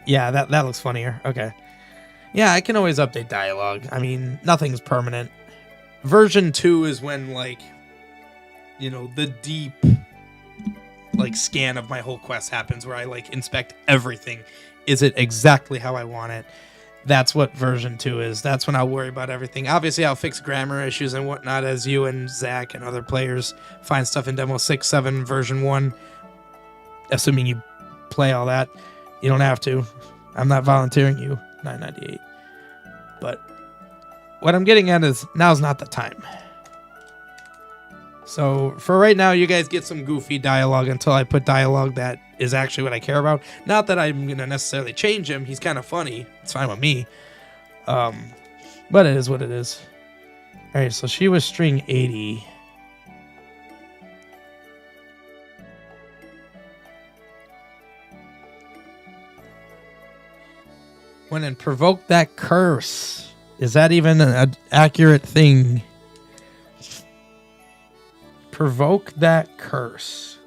Yeah, that looks funnier. Okay. Yeah, I can always update dialogue. I mean, nothing's permanent. Version 2 is when, like, you know, the deep, like, scan of my whole quest happens where I, like, inspect everything. Is it exactly how I want it? That's what version 2 is. That's when I'll worry about everything. Obviously, I'll fix grammar issues and whatnot as you and Zach and other players find stuff in Demo 6, 7, version 1. Assuming you play all that. You don't have to. I'm not volunteering you. 998. But what I'm getting at is now's not the time. So for right now, you guys get some goofy dialogue until I put dialogue that is actually what I care about. Not that I'm going to necessarily change him. He's kind of funny. It's fine with me. But it is what it is. All right, so she was string 80. When it provoked that curse. Is that even an accurate thing? Provoke that curse.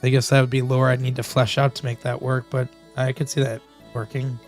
I guess that would be lore I'd need to flesh out to make that work, but I could see that working.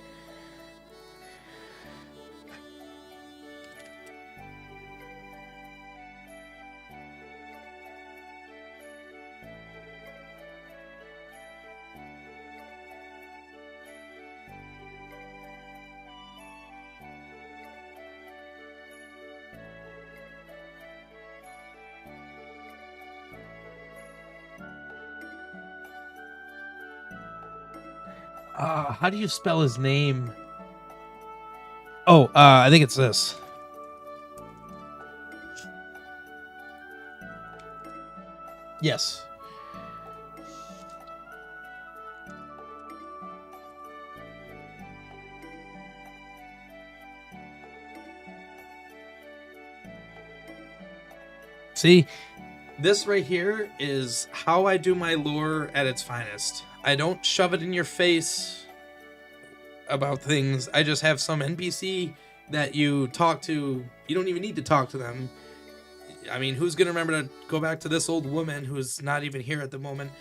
How do you spell his name? Oh, I think it's this. Yes. See, this right here is how I do my lore at its finest. I don't shove it in your face about things. I just have some NPC that you talk to. You don't even need to talk to them. I mean, who's going to remember to go back to this old woman who's not even here at the moment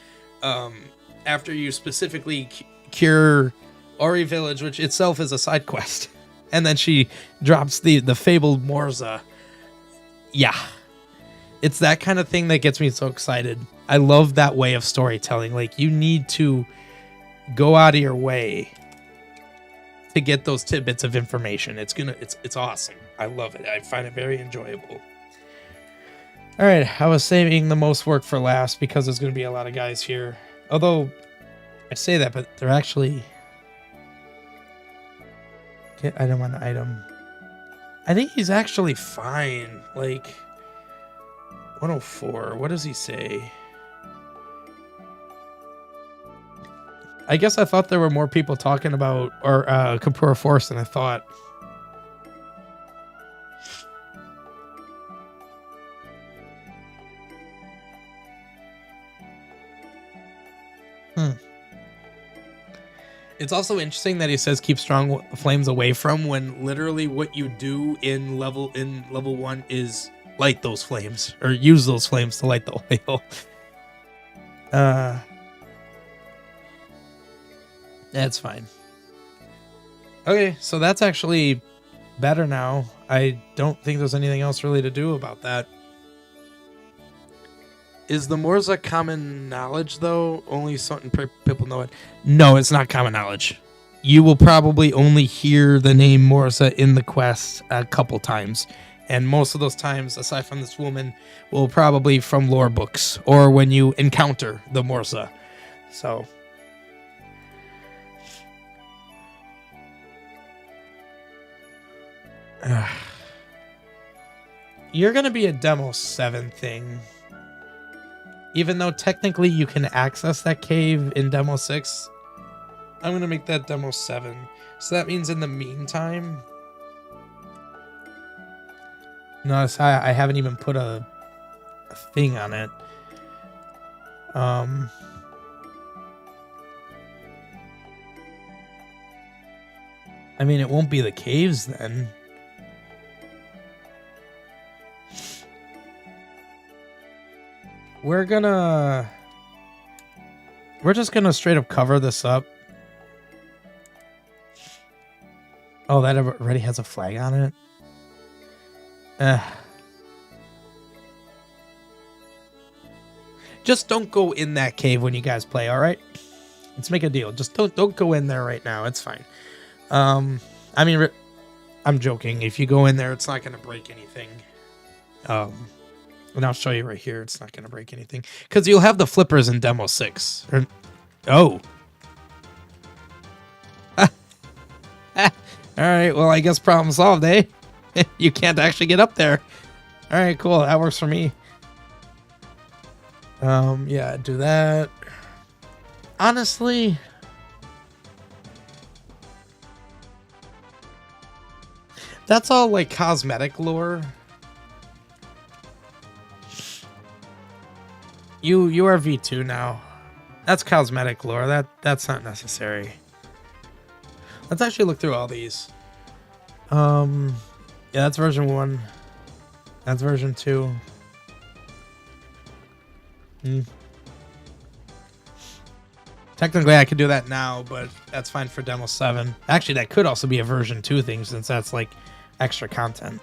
after you specifically cure Ori Village, which itself is a side quest. And then she drops the fabled Morza. Yeah. It's that kind of thing that gets me so excited. I love that way of storytelling. Like, you need to go out of your way to get those tidbits of information. It's awesome. I love it. I find it very enjoyable. All right, I was saving the most work for last because there's going to be a lot of guys here. Although I say that, but they're actually get item on item. I think he's actually fine. Like 104. What does he say? I guess I thought there were more people talking about or Cooperative Force than I thought. It's also interesting that he says keep strong flames away from, when literally what you do in level 1 is light those flames or use those flames to light the oil. That's fine. Okay, so that's actually better now. I don't think there's anything else really to do about that. Is the Morza common knowledge, though? Only certain people know it. No, it's not common knowledge. You will probably only hear the name Morza in the quest a couple times. And most of those times, aside from this woman, will probably from lore books or when you encounter the Morza. So... you're going to be a Demo 7 thing. Even though technically you can access that cave in Demo 6, I'm going to make that Demo 7. So that means in the meantime... notice I haven't even put a thing on it. I mean, it won't be the caves then. We're just gonna straight up cover this up. Oh, that already has a flag on it. Just don't go in that cave when you guys play, all right? Let's make a deal. Just don't go in there right now. It's fine. I mean, I'm joking. If you go in there, it's not gonna break anything. And I'll show you right here. It's not going to break anything. Because you'll have the flippers in Demo 6. Oh. All right. Well, I guess problem solved, eh? You can't actually get up there. All right, cool. That works for me. Yeah, do that. Honestly... that's all, like, cosmetic lore. You are V2 now. That's cosmetic lore. That's not necessary. Let's actually look through all these. Yeah, that's version 1. That's version 2. Technically, I could do that now, but that's fine for Demo 7. Actually, that could also be a version 2 thing, since that's like extra content.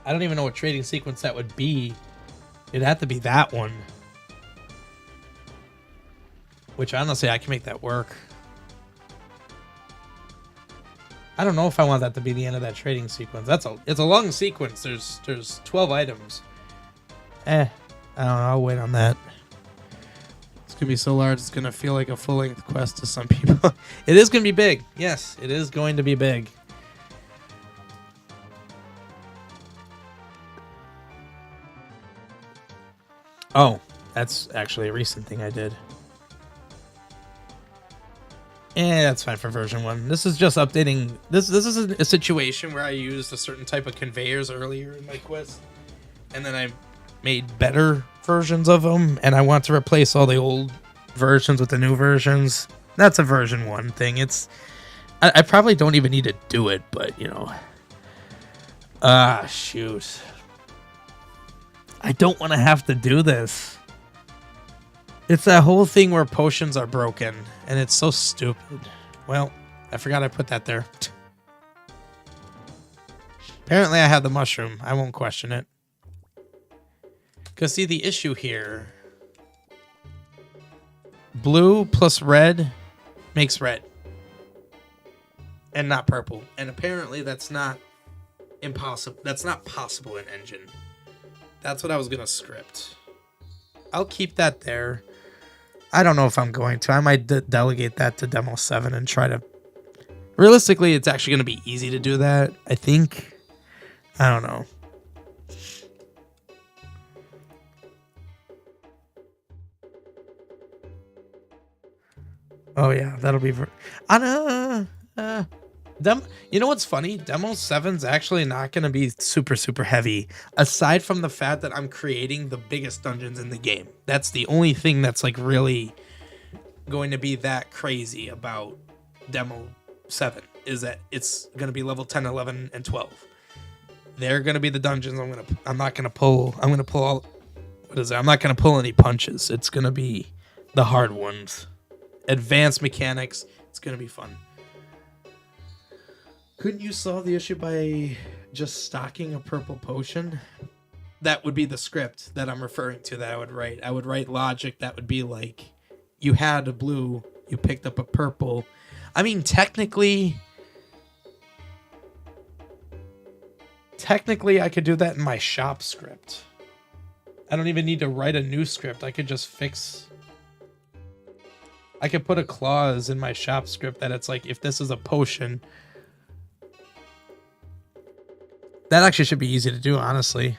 I don't even know what trading sequence that would be It'd have to be that one. Which, honestly, I can make that work. I don't know if I want that to be the end of that trading sequence. It's a long sequence. There's 12 items. I don't know. I'll wait on that. It's going to be so large, it's going to feel like a full-length quest to some people. It is going to be big. Yes, it is going to be big. Oh, that's actually a recent thing I did. That's fine for version 1. This is just updating. This is a situation where I used a certain type of conveyors earlier in my quest, and then I made better versions of them, and I want to replace all the old versions with the new versions. That's a version 1 thing. I probably don't even need to do it, but you know. Shoot. I don't want to have to do this. It's that whole thing where potions are broken, and it's so stupid. Well, I forgot I put that there. Apparently I have the mushroom. I won't question it. Because see, the issue here... blue plus red makes red. And not purple. And apparently that's not impossible. That's not possible in Engine. That's what I was going to script. I'll keep that there. I don't know if I'm going to. I might delegate that to Demo 7 and try to... Realistically, it's actually going to be easy to do that, I think. I don't know. Oh, yeah, that'll be... you know what's funny? Demo 7's actually not going to be super, super heavy, aside from the fact that I'm creating the biggest dungeons in the game. That's the only thing that's like really going to be that crazy about Demo 7, is that it's going to be level 10, 11, and 12. They're going to be the dungeons I'm not going to pull any punches. It's going to be the hard ones. Advanced mechanics. It's going to be fun. Couldn't you solve the issue by just stocking a purple potion? That would be the script that I'm referring to that I would write. I would write logic that would be like, you had a blue, you picked up a purple. I mean, technically I could do that in my shop script. I don't even need to write a new script. I could just I could put a clause in my shop script that it's like, if this is a potion... That actually should be easy to do, honestly.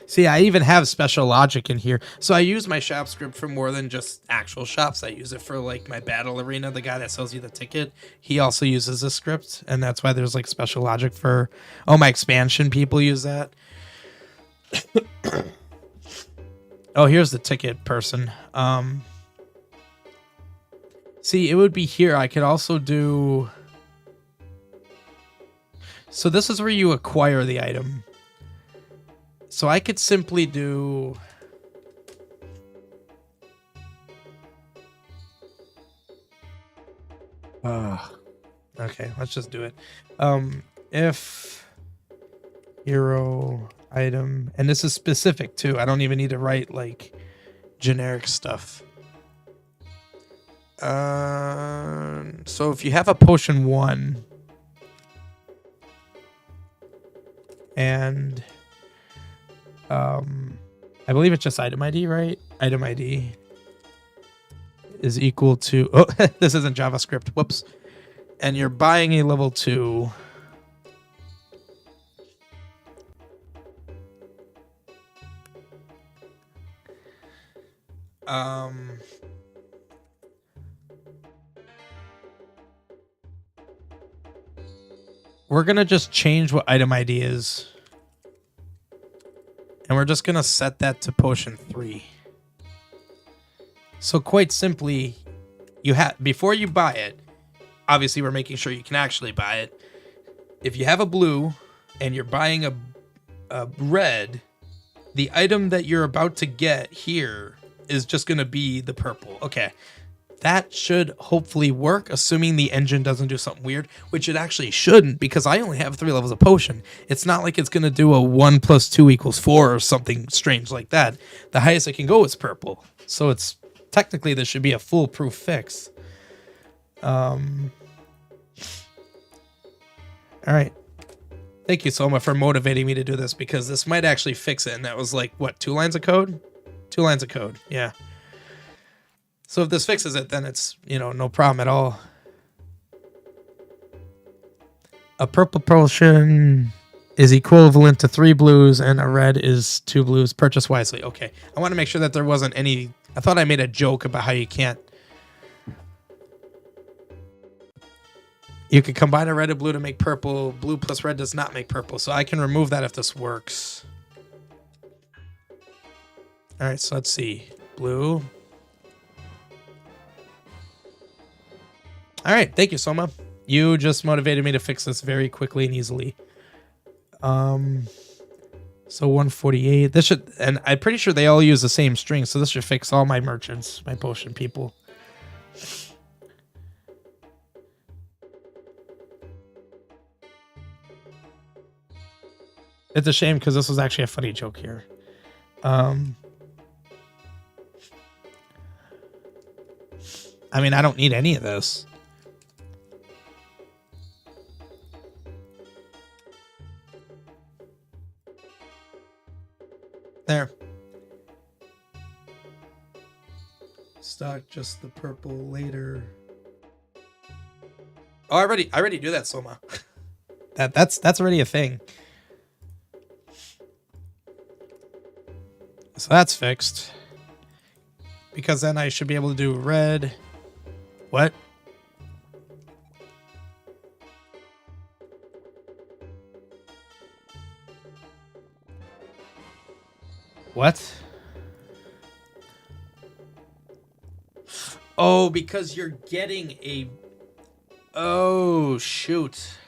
See, I even have special logic in here. So I use my shop script for more than just actual shops. I use it for like my battle arena. The guy that sells you the ticket, he also uses this script. And that's why there's like special logic for... Oh, my expansion people use that. Oh, here's the ticket person. See, it would be here. I could also do... So this is where you acquire the item. So I could simply do... Okay, let's just do it. If hero item... And this is specific, too. I don't even need to write, like, generic stuff. So if you have a potion 1 and I believe it's just item ID, right? Item ID is equal to... Oh, this isn't JavaScript. Whoops. And you're buying a level 2. We're going to just change what item ID is. And we're just going to set that to potion 3. So quite simply, before you buy it, obviously we're making sure you can actually buy it. If you have a blue and you're buying a red, the item that you're about to get here is just going to be the purple. Okay. that should hopefully work, assuming the engine doesn't do something weird, which it actually shouldn't, because I only have 3 levels of potion. It's not like it's going to do a 1 + 2 = 4 or something strange like that. The highest it can go is purple. So it's technically this should be a foolproof fix. All right. Thank you, Soma, for motivating me to do this, because this might actually fix it. And that was like, what, 2 lines of code? 2 lines of code, yeah. So if this fixes it, then it's, you know, no problem at all. A purple potion is equivalent to 3 blues, and a red is 2 blues. Purchase wisely. Okay. I want to make sure that there wasn't any... I thought I made a joke about how you can't... You could combine a red and blue to make purple. Blue plus red does not make purple. So I can remove that if this works. All right, so let's see. Blue. All right, thank you, Soma. You just motivated me to fix this very quickly and easily. So 148. This should, and I'm pretty sure they all use the same string, so this should fix all my merchants, my potion people. It's a shame because this was actually a funny joke here. I mean, I don't need any of this. There. Stock just the purple later. Oh, I already do that, Soma. That's already a thing. So that's fixed. Because then I should be able to do red. What? What? Oh, because you're getting a... Oh, shoot.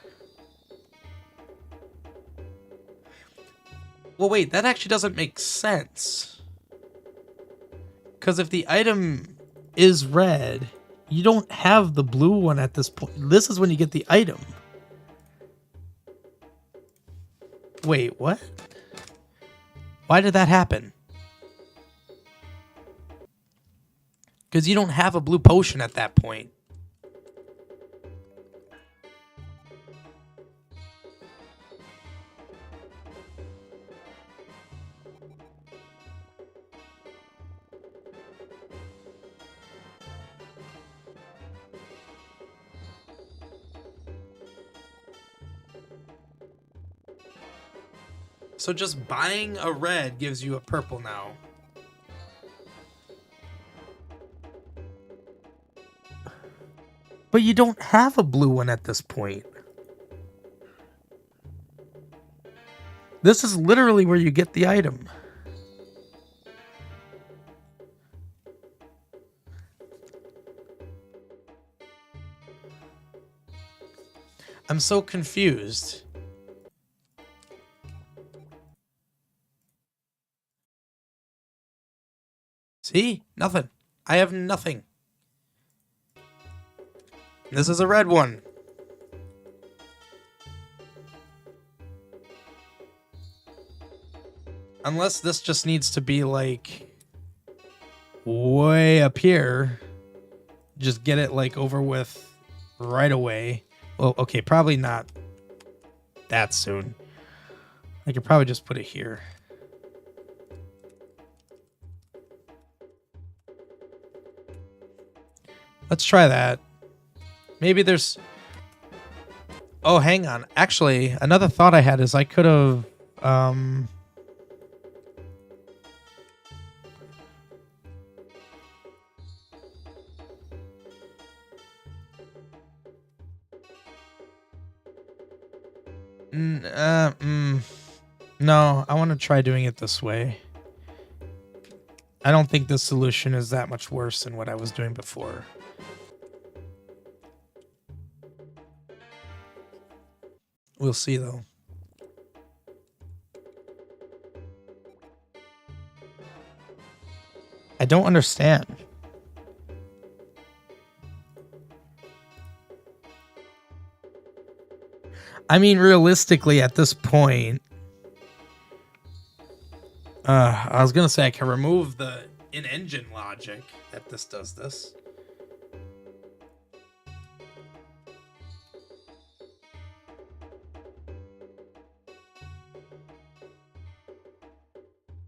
Well, wait, that actually doesn't make sense. Because if the item is red, you don't have the blue one at this point. This is when you get the item. Wait, what? Why did that happen? Because you don't have a blue potion at that point. So just buying a red gives you a purple now. But you don't have a blue one at this point. This is literally where you get the item. I'm so confused. See? Nothing. I have nothing. This is a red one. Unless this just needs to be like way up here. Just get it like over with right away. Well, okay, probably not that soon. I could probably just put it here. Let's try that. Maybe there's... Oh, hang on. Actually, another thought I had is I could have... No, I want to try doing it this way. I don't think this solution is that much worse than what I was doing before. We'll see, though. I don't understand. I mean, realistically, at this point, I was gonna say I can remove the in-engine logic that this does this.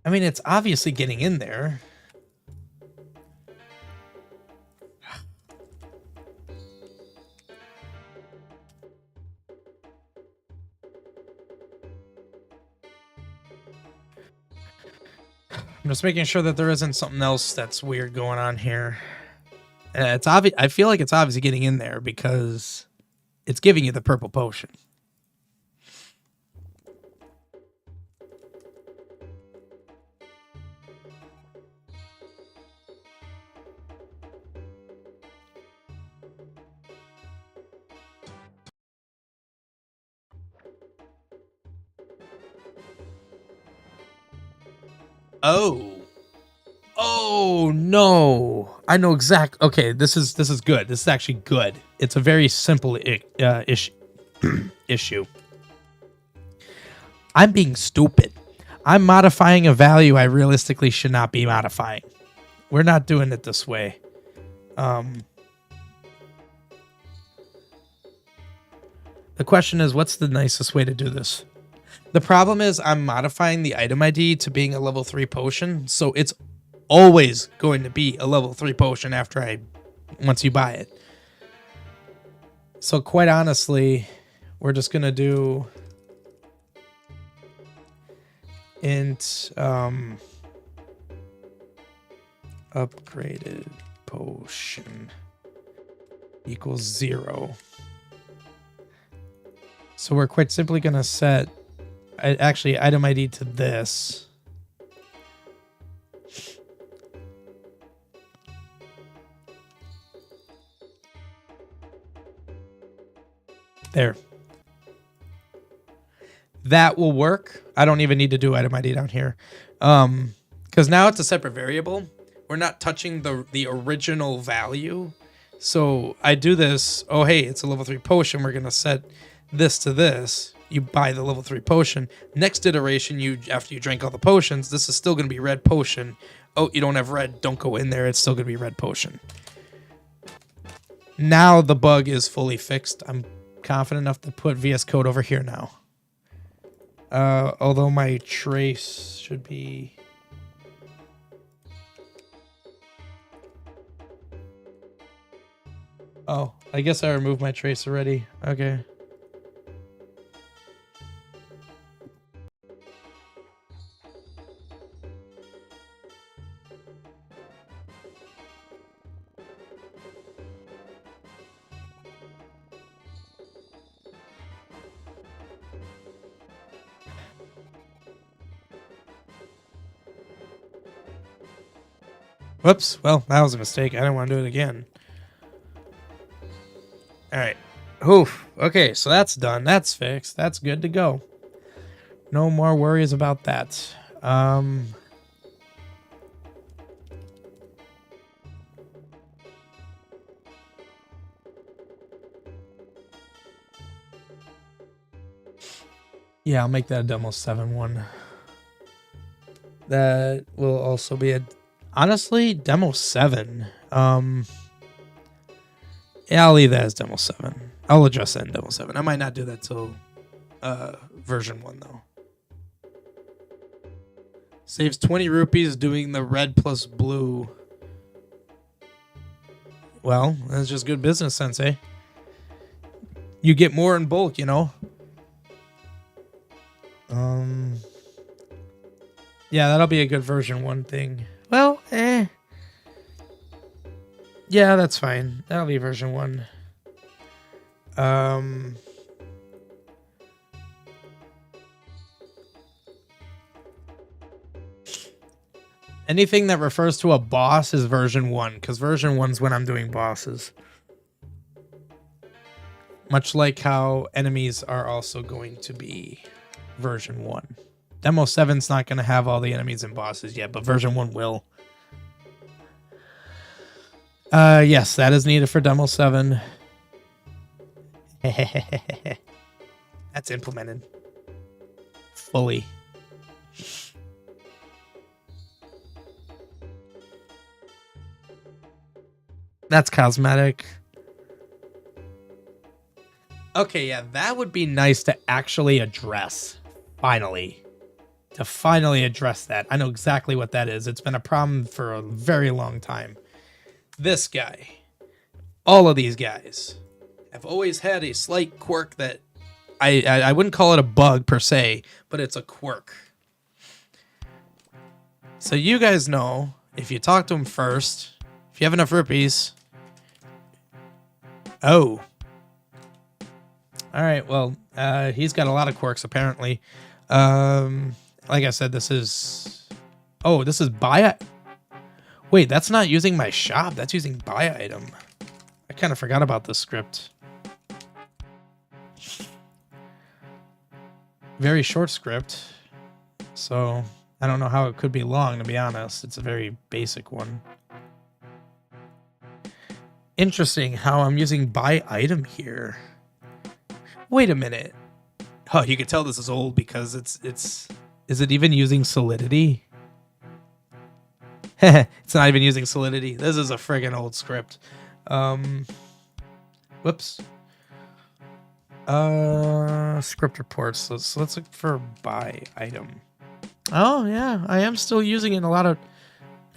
I mean, it's obviously getting in there. I'm just making sure that there isn't something else that's weird going on here. It's obvious. I feel like it's obviously getting in there because it's giving you the purple potion. Oh no! I know exact. Okay, this is good. This is actually good. It's a very simple issue. I'm being stupid. I'm modifying a value I realistically should not be modifying. We're not doing it this way. The question is, what's the nicest way to do this? The problem is I'm modifying the item ID to being a level 3 potion, so it's always going to be a level 3 potion once you buy it. So quite honestly, we're just gonna do int upgraded potion equals 0. So we're quite simply gonna set actually item ID to this. There. That will work. I don't even need to do item ID down here. Because now it's a separate variable. We're not touching the original value. So I do this. Oh, hey, it's a level 3 potion. We're going to set this to this. You buy the level 3 potion. Next iteration, after you drank all the potions, this is still going to be red potion. Oh, you don't have red. Don't go in there. It's still going to be red potion. Now the bug is fully fixed. I'm confident enough to put VS Code over here now. Although my trace should be... Oh, I guess I removed my trace already. Okay. Whoops. Well, that was a mistake. I didn't want to do it again. All right. Oof. Okay, so that's done. That's fixed. That's good to go. No more worries about that. Yeah, I'll make that a Demo 7 one. That will also be a... Honestly, Demo 7. Yeah, I'll leave that as Demo 7. I'll address that in Demo 7. I might not do that till version 1, though. Saves 20 rupees doing the red plus blue. Well, that's just good business sense, eh? You get more in bulk, you know? Yeah, that'll be a good version 1 thing. Well, Yeah, that's fine. That'll be version 1. Anything that refers to a boss is version 1, because version 1's when I'm doing bosses. Much like how enemies are also going to be version 1. Demo 7's not going to have all the enemies and bosses yet, but version 1 will. Yes, that is needed for Demo 7. That's implemented fully. That's cosmetic. Okay, yeah, that would be nice to actually address. Finally. To finally address that. I know exactly what that is. It's been a problem for a very long time. This guy. All of these guys have always had a slight quirk that I wouldn't call it a bug per se, but it's a quirk. So you guys know, if you talk to him first, if you have enough rupees. Oh. All right, well, he's got a lot of quirks apparently. Like I said, this is... Oh, this is buy... Wait, that's not using my shop. That's using buy item. I kind of forgot about this script. Very short script. So, I don't know how it could be long, to be honest. It's a very basic one. Interesting how I'm using buy item here. Wait a minute. Oh, you can tell this is old because it's... Is it even using solidity? It's not even using solidity. This is a friggin' old script. Whoops. Script reports. Let's look for buy item. Oh yeah, I am still using it in a lot of...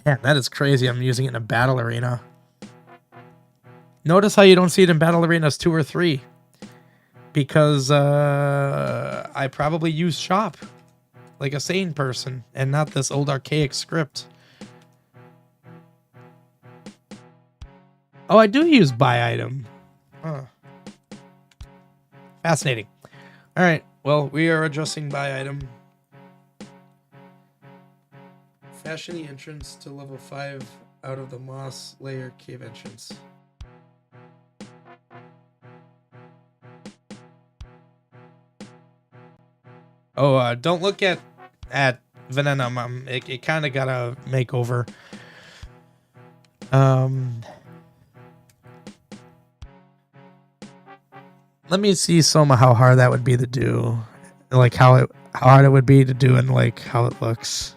Yeah, that is crazy. I'm using it in a battle arena. Notice how you don't see it in battle arenas 2 or 3. Because I probably use shop like a sane person and not this old archaic script. Oh, I do use buy item. Huh. Fascinating. All right. Well, we are adjusting buy item. Fashion the entrance to level 5 out of the moss layer cave entrance. Oh, don't look at Venenum. It kind of got a makeover. Let me see some of how hard that would be to do, like how hard it would be to do, and like how it looks.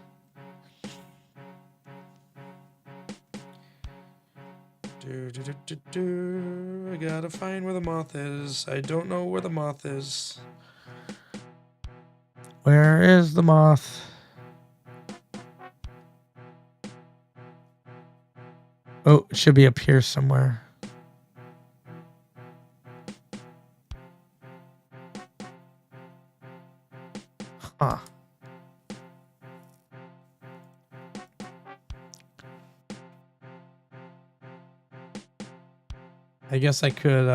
I gotta find where the moth is. I don't know where the moth is. Where is the moth? Oh, it should be up here somewhere. Huh. I guess I could,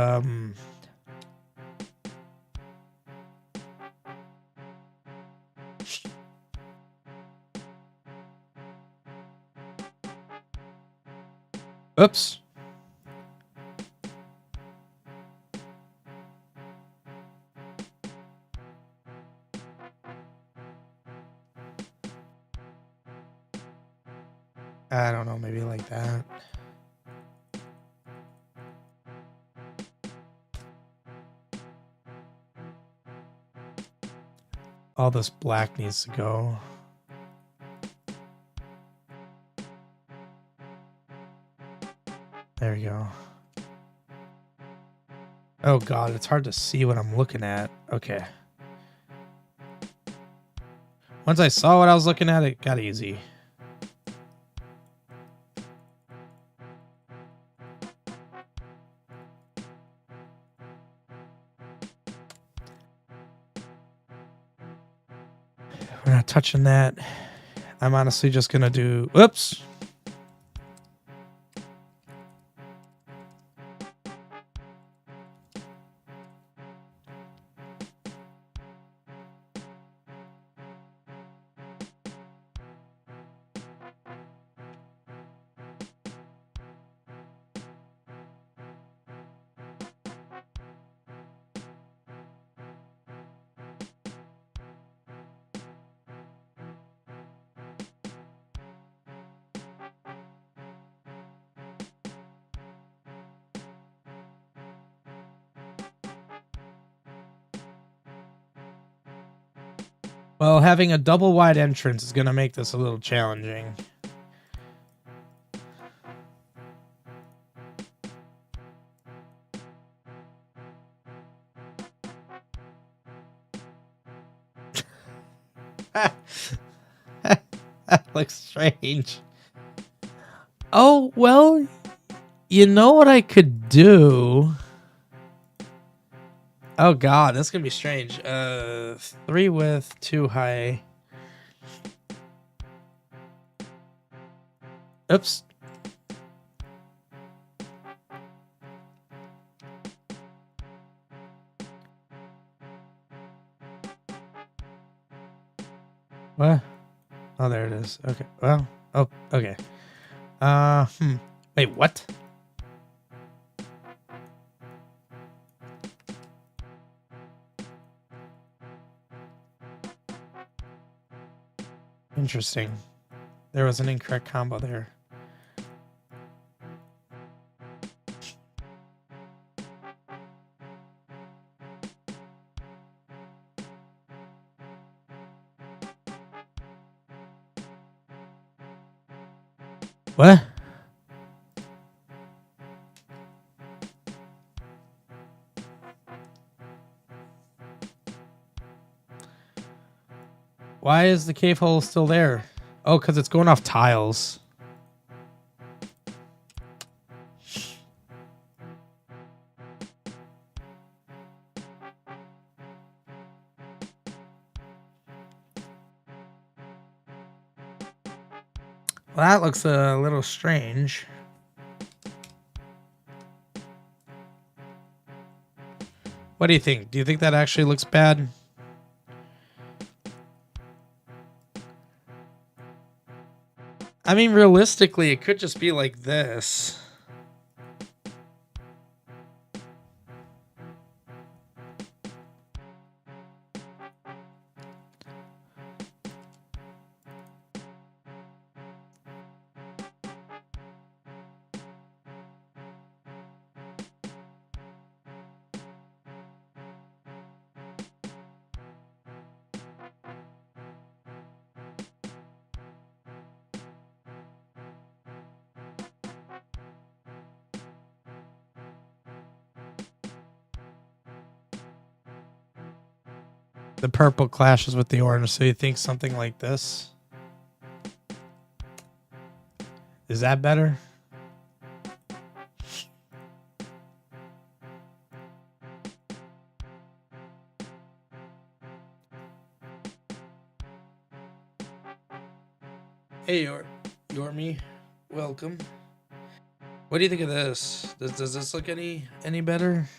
Oops. I don't know, maybe like that. All this black needs to go. There we go. Oh god, it's hard to see what I'm looking at. Okay. Once I saw what I was looking at, it got easy. We're not touching that. I'm honestly just gonna do... Oops! Well, having a double wide entrance is going to make this a little challenging. That looks strange. Oh, well, you know what I could do? Oh god, that's gonna be strange. 3 width, 2 high. Oops. What? Oh, there it is. Okay. Well. Oh, okay. Wait, what? Interesting. There was an incorrect combo there. What? Why is the cave hole still there? Oh, because it's going off tiles. Well, that looks a little strange. What do you think? Do you think that actually looks bad? I mean, realistically, it could just be like this. The purple clashes with the orange, so you think something like this? Is that better? Hey, Yormi, welcome. What do you think of this? Does this look any better?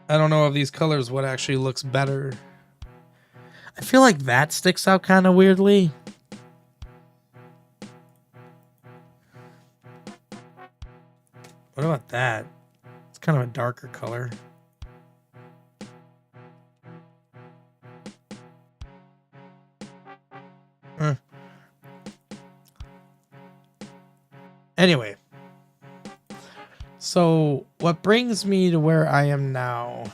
I don't know of these colors what actually looks better. I feel like that sticks out kind of weirdly. What about that? It's kind of a darker color. Anyway. So, what brings me to where I am now?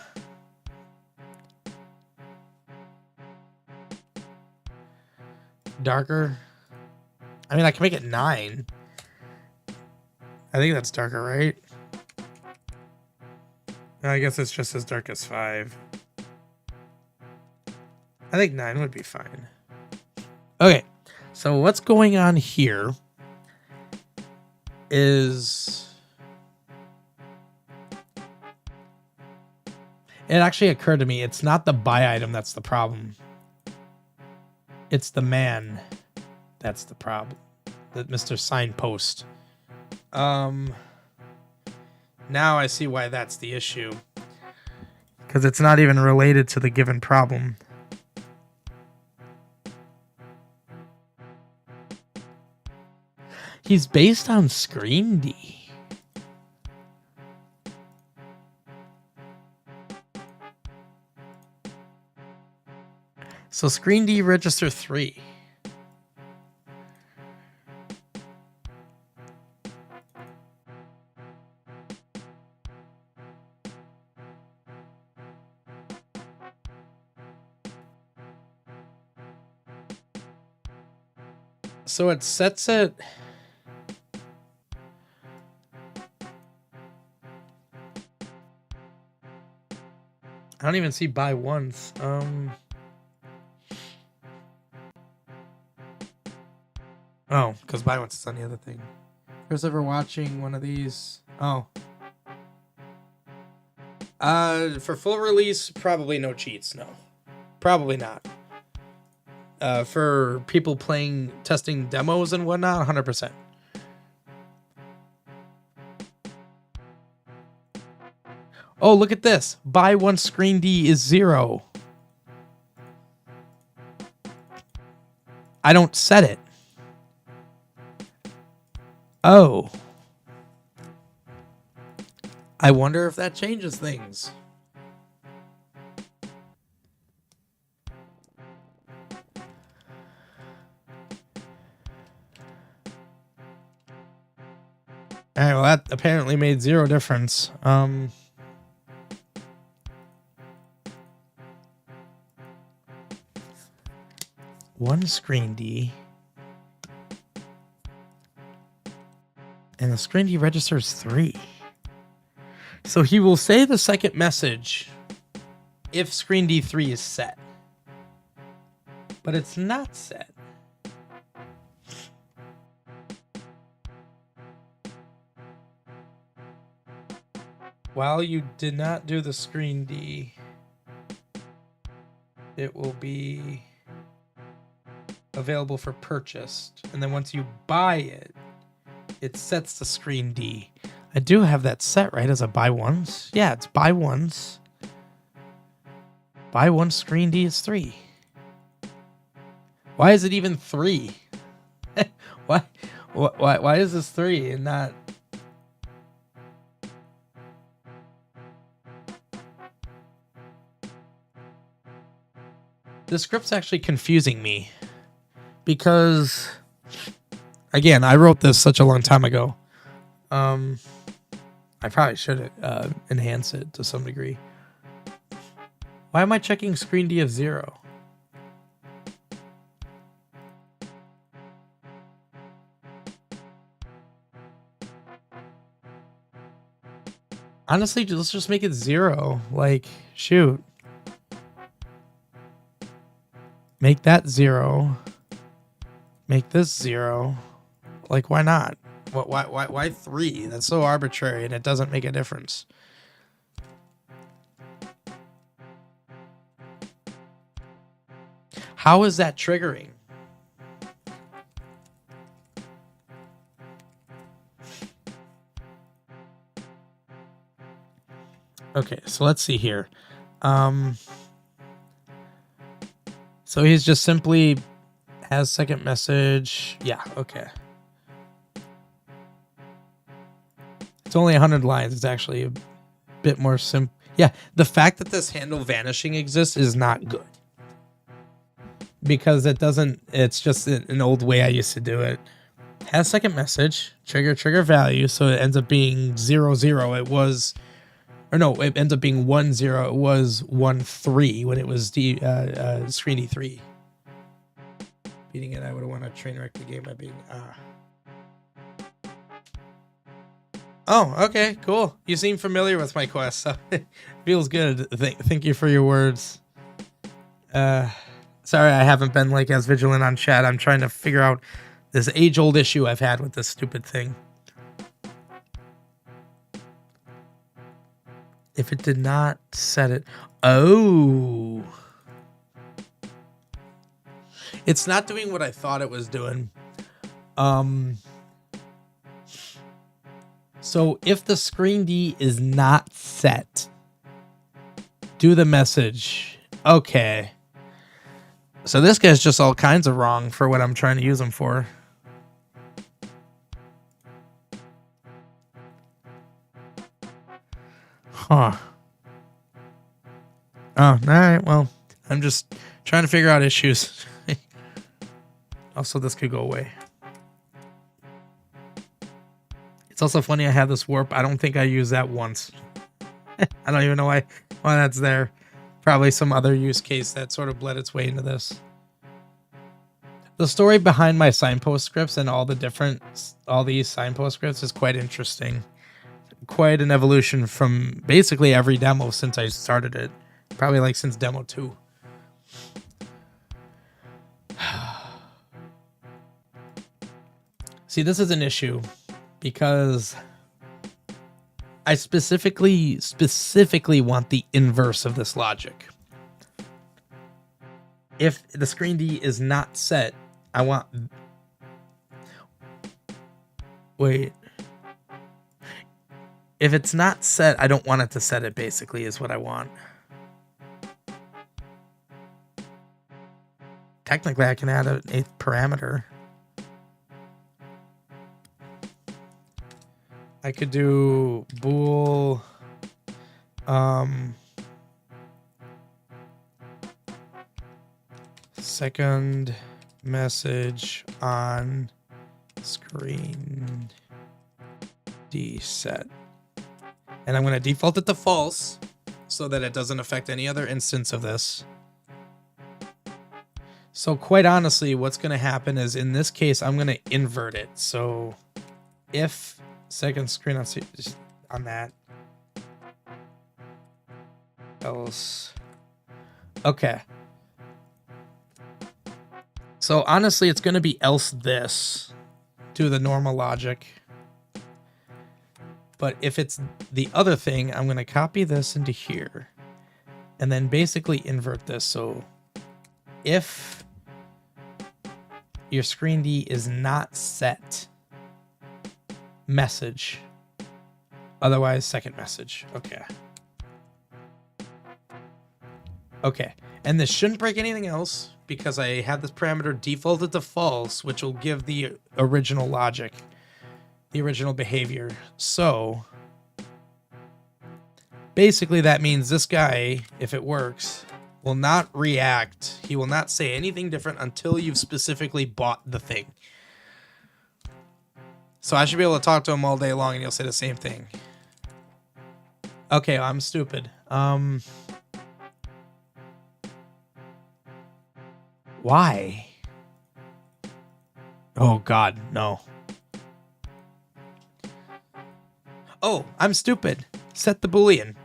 Darker? I mean, I can make it 9. I think that's darker, right? I guess it's just as dark as 5. I think 9 would be fine. Okay, so what's going on here is... It actually occurred to me, it's not the buy item that's the problem. It's the man that's the problem. That Mr. Signpost. Now I see why that's the issue. Because it's not even related to the given problem. He's based on Screen D. So Screen D register 3. So it sets it. I don't even see buy once. Oh, because buy once is on the other thing. Who's ever watching one of these? Oh. For full release, probably no cheats, no. Probably not. For people playing, testing demos and whatnot, 100%. Oh, look at this. Buy one screen D is 0. I don't set it. Oh. I wonder if that changes things. All right, well, that apparently made 0 difference. One screen D. And the screen D registers 3. So he will say the second message if screen D3 is set. But it's not set. While you did not do the screen D, it will be available for purchase. And then once you buy it, it sets the screen D. I do have that set, right, as a buy once? Yeah, it's buy once. Buy one screen D is 3. Why is it even 3? Why is this 3 and not... The script's actually confusing me because, again, I wrote this such a long time ago. I probably should enhance it to some degree. Why am I checking screen D of 0? Honestly, let's just make it 0. Like, shoot. Make that 0. Make this 0. Like, why not? Why 3? That's so arbitrary and it doesn't make a difference. How is that triggering? Okay, so let's see here. So he's just simply has second message. Yeah, okay. It's only 100 lines. It's actually a bit more simple. Yeah, the fact that this handle vanishing exists is not good. Because it doesn't, it's just an old way I used to do it. Has second message, trigger value, so it ends up being 0, 0. It was, or no, it ends up being 1, 0. It was 1, 3 when it was screen D3. Beating it, I would have won a train wreck the game by being Oh, okay, cool. You seem familiar with my quest, so it feels good. Thank you for your words. Sorry I haven't been like as vigilant on chat. I'm trying to figure out this age-old issue I've had with this stupid thing. If it did not set it... Oh. It's not doing what I thought it was doing. So if the screen D is not set, do the message. Okay. So this guy's just all kinds of wrong for what I'm trying to use him for. Huh. Oh, all right. Well, I'm just trying to figure out issues. Also, this could go away. It's also funny I have this warp. I don't think I used that once. I don't even know why that's there. Probably some other use case that sort of bled its way into this. The story behind my signpost scripts and all these signpost scripts is quite interesting. Quite an evolution from basically every demo since I started it. Probably like since demo 2. See, this is an issue because I specifically want the inverse of this logic. If the screen D is not set, I want... Wait. If it's not set, I don't want it to set it, basically, is what I want. Technically, I can add an 8th parameter. I could do bool second message on screen D set. And I'm going to default it to false so that it doesn't affect any other instance of this. So quite honestly, what's going to happen is in this case, I'm going to invert it. So if second screen on that, else. Okay. So honestly, it's going to be else this to the normal logic. But if it's the other thing, I'm going to copy this into here and then basically invert this. So if your screen D is not set, message, otherwise second message. Okay. Okay. And this shouldn't break anything else because I had this parameter defaulted to false, which will give the original logic, the original behavior. So basically that means this guy, if it works, will not react. He will not say anything different until you've specifically bought the thing. So I should be able to talk to him all day long and he'll say the same thing. Okay, I'm stupid. Why? Oh God, no. Oh, I'm stupid. Set the Boolean.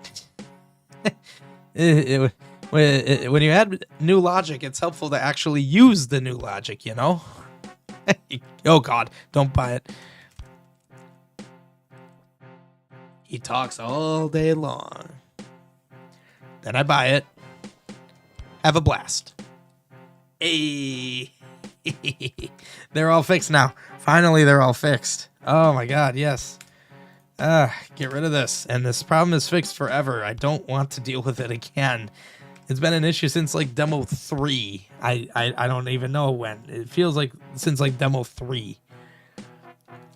When you add new logic, it's helpful to actually use the new logic, you know? Oh God, don't buy it. He talks all day long. Then I buy it. Have a blast. Hey. They're all fixed now. Finally, they're all fixed. Oh my God, yes. Get rid of this. And this problem is fixed forever. I don't want to deal with it again. It's been an issue since like demo 3. I don't even know when. It feels like since like demo 3.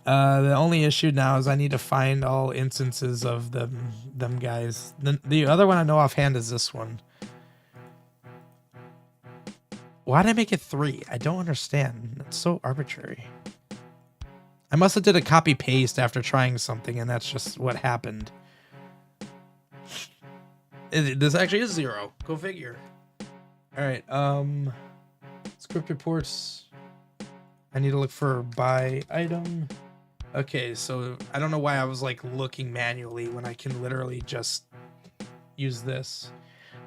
The only issue now is I need to find all instances of them guys. The other one I know offhand is this one. Why did I make it 3? I don't understand. It's so arbitrary. I must have did a copy paste after trying something, and that's just what happened. This actually is 0. Go figure. All right. Script reports. I need to look for buy item. Okay, so I don't know why I was like looking manually when I can literally just use this.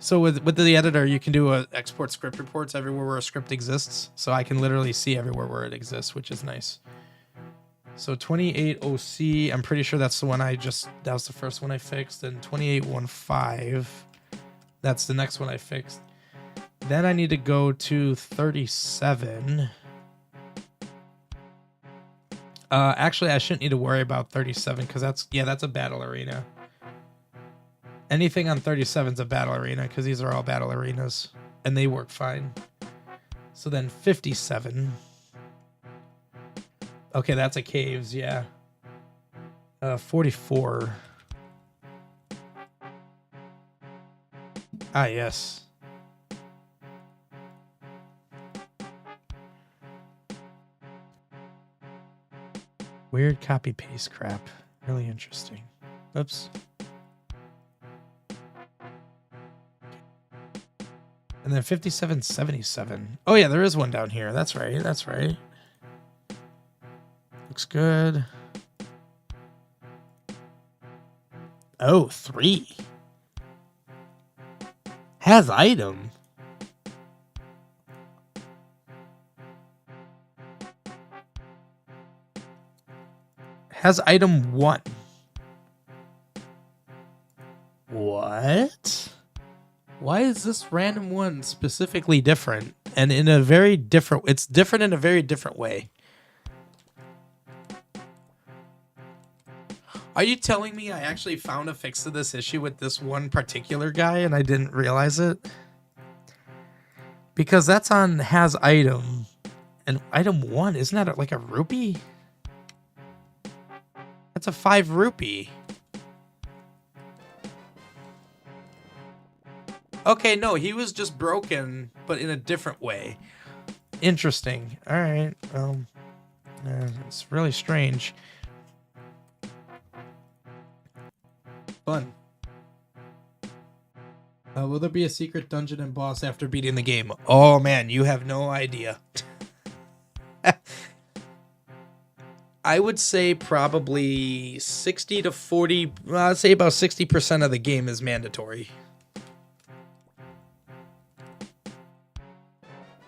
So with the editor, you can do export script reports everywhere where a script exists. So I can literally see everywhere where it exists, which is nice. So 28OC, I'm pretty sure that's the one that was the first one I fixed. And 2815, that's the next one I fixed. Then I need to go to 37. Actually, I shouldn't need to worry about 37 because that's a battle arena. Anything on 37 is a battle arena because these are all battle arenas and they work fine. So then 57. Okay, that's a caves, yeah. 44. Ah, yes. Weird copy paste crap. Really interesting. Oops. And then 5777. Oh yeah, there is one down here. That's right. That's right. Looks good. Oh, 3. Has item. Has item 1. What? Why is this random one specifically different? And in a very different... It's different in a very different way. Are you telling me I actually found a fix to this issue with this one particular guy and I didn't realize it? Because that's on has item. And item 1, isn't that like a rupee? That's a 5 rupee. Okay, no, he was just broken, but in a different way. Interesting. All right. It's really strange. Fun. Will there be a secret dungeon and boss after beating the game? Oh man, you have no idea. I would say probably 60 to 40. I'd say about 60% of the game is mandatory.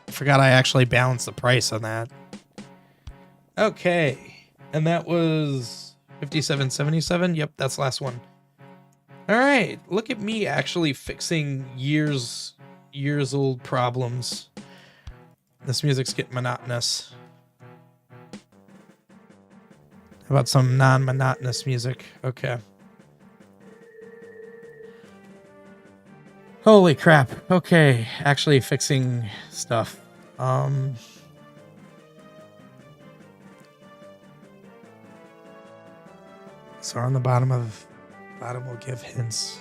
I forgot I actually balanced the price on that. Okay, and that was 5777. Yep, that's the last one. All right, look at me actually fixing years old problems. This music's getting monotonous. How about some non-monotonous music? Okay. Holy crap. Okay, actually fixing stuff. So on the bottom will give hints.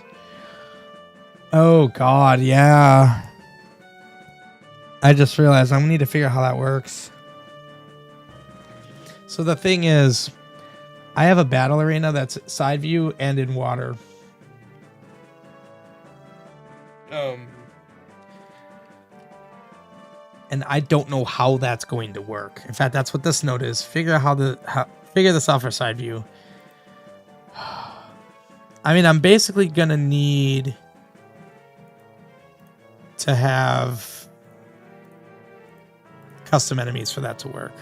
Oh god, yeah. I just realized I'm gonna need to figure out how that works. So the thing is, I have a battle arena that's side view and in water. And I don't know how that's going to work. In fact, that's what this note is. Figure this out for side view. I mean, I'm basically gonna need to have custom enemies for that to work.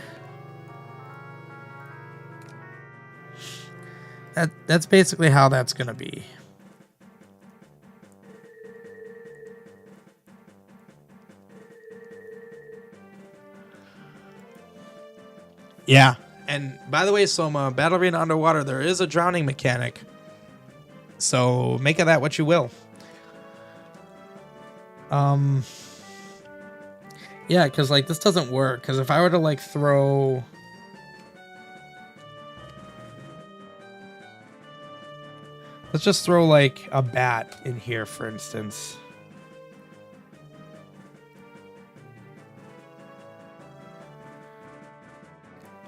That's basically how that's gonna be. Yeah, and by the way, Soma, Battle Arena Underwater, there is a drowning mechanic. So make of that what you will. Yeah, because like this doesn't work. Because if I were to like throw... Let's just throw like a bat in here, for instance.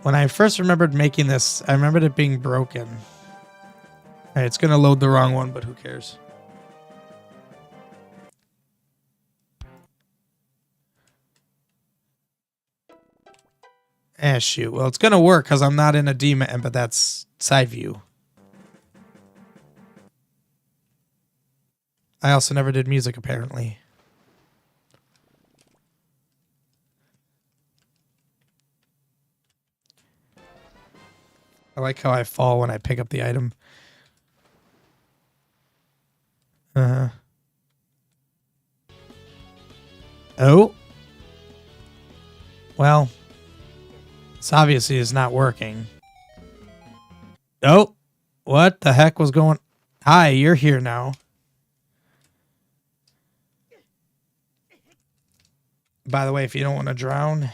When I first remembered making this, I remembered it being broken. All right, it's going to load the wrong one, but who cares? Eh, shoot. Well, it's going to work because I'm not in a demon, but that's side view. I also never did music, apparently. I like how I fall when I pick up the item. Oh. Well, this obviously is not working. Oh. What the heck was going... Hi, you're here now. By the way, if you don't want to drown...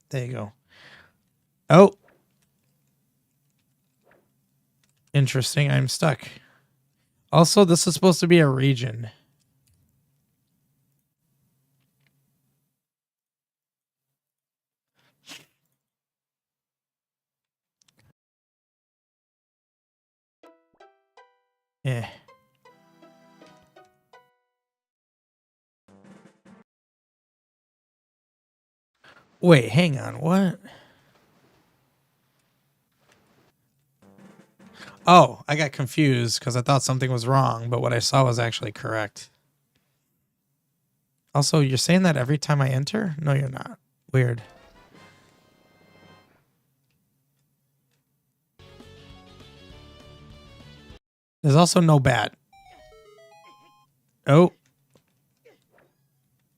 There you go. Oh. Interesting, I'm stuck. Also, this is supposed to be a region. Eh. Wait, hang on. What? Oh, I got confused because I thought something was wrong, but what I saw was actually correct. Also, you're saying that every time I enter? No, you're not. Weird. There's also no bat. Oh.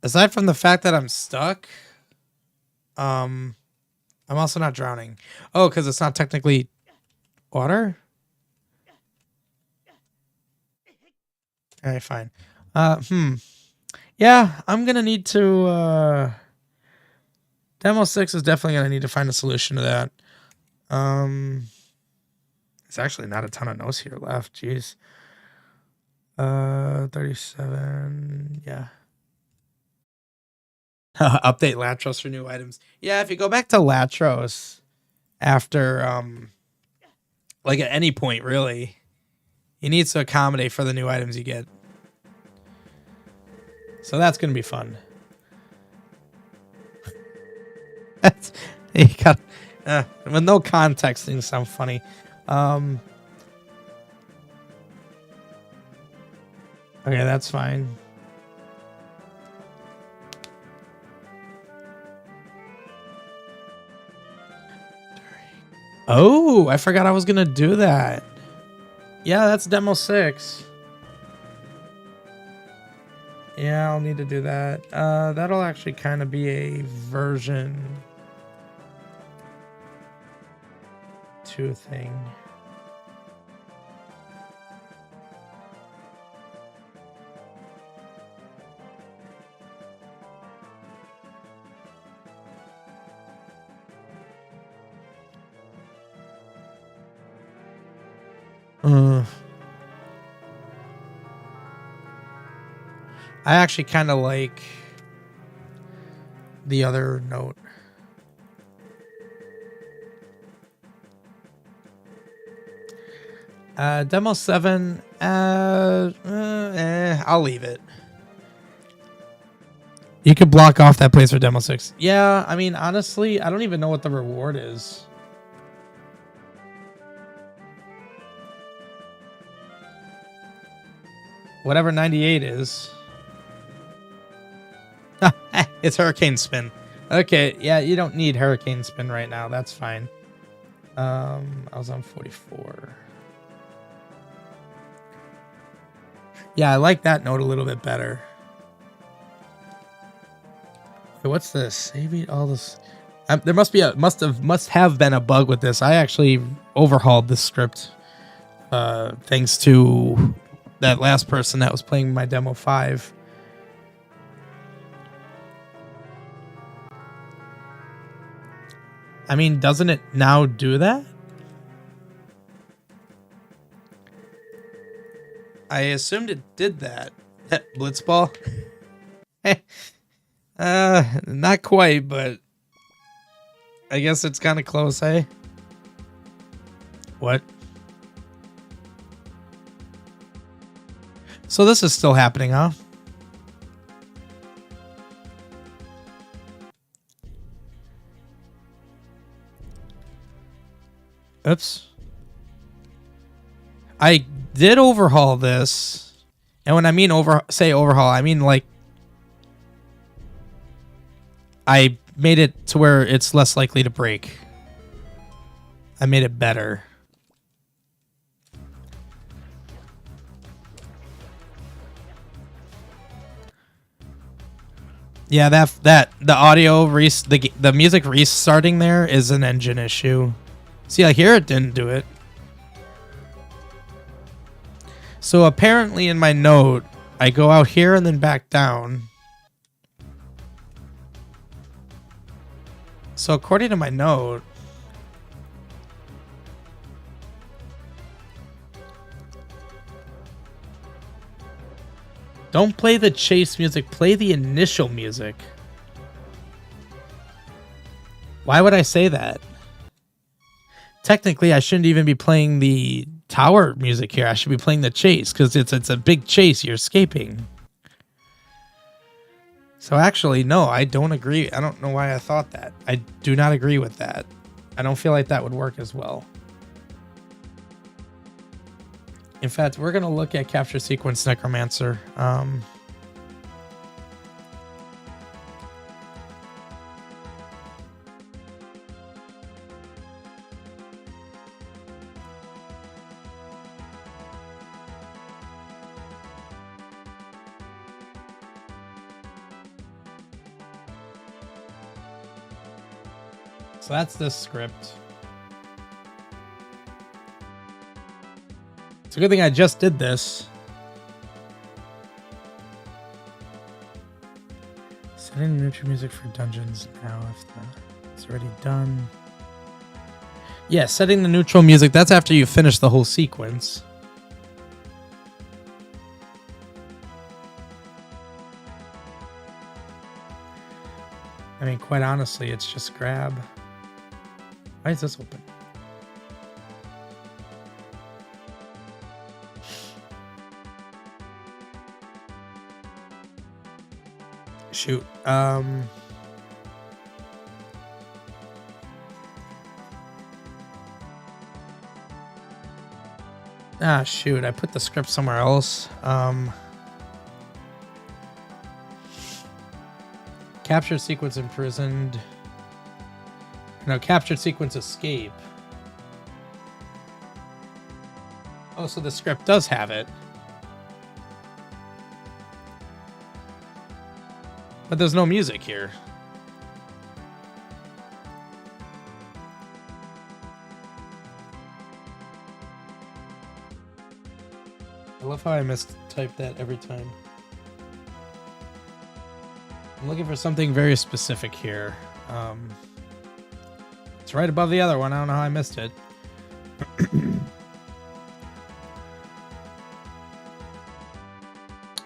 Aside from the fact that I'm stuck, I'm also not drowning. Oh, because it's not technically water? All right, fine. Yeah, I'm going to need to... Demo 6 is definitely going to need to find a solution to that. It's actually not a ton of notes here left. Jeez. 37. Yeah. Update Latros for new items. Yeah, if you go back to Latros after, like at any point, really, he needs to accommodate for the new items you get. So that's going to be fun. That's, you got, with no context, things sound funny. Okay, that's fine. Oh, I forgot I was gonna do that. Yeah, that's demo 6. Yeah, I'll need to do that. That'll actually kind of be a version 2 thing. I actually kind of like the other note. Demo 7, I'll leave it. You could block off that place for demo 6. Yeah, I mean, honestly, I don't even know what the reward is. Whatever 98 is. It's Hurricane Spin. Okay, yeah, you don't need Hurricane Spin right now. That's fine. I was on 44. Yeah, I like that note a little bit better. Okay, what's this? Save all this. There must have been a bug with this. I actually overhauled this script, thanks to that last person that was playing my demo 5. I mean, doesn't it now do that? I assumed it did that. Blitzball? Not quite, but I guess it's kind of close, eh? What? So this is still happening, huh? Oops. I did overhaul this. And when I mean overhaul, I mean like I made it to where it's less likely to break. I made it better. Yeah, the audio the music restarting there is an engine issue. See, like here it didn't do it. So apparently in my note, I go out here and then back down. So according to my note, don't play the chase music, play the initial music. Why would I say that? Technically, I shouldn't even be playing the tower music here. I should be playing the chase because it's a big chase. You're escaping. So actually, no, I don't agree. I don't know why I thought that. I do not agree with that. I don't feel like that would work as well. In fact, we're going to look at capture sequence Necromancer. So that's this script. It's a good thing I just did this. Setting neutral music for dungeons now if it's already done. Yeah, setting the neutral music, that's after you finish the whole sequence. I mean, quite honestly, it's just grab. Why is this open? Shoot. Shoot. I put the script somewhere else. Captured sequence imprisoned. No, captured sequence escape. Oh, so the script does have it. But there's no music here. I love how I mistype that every time. I'm looking for something very specific here. It's right above the other one. I don't know how I missed it.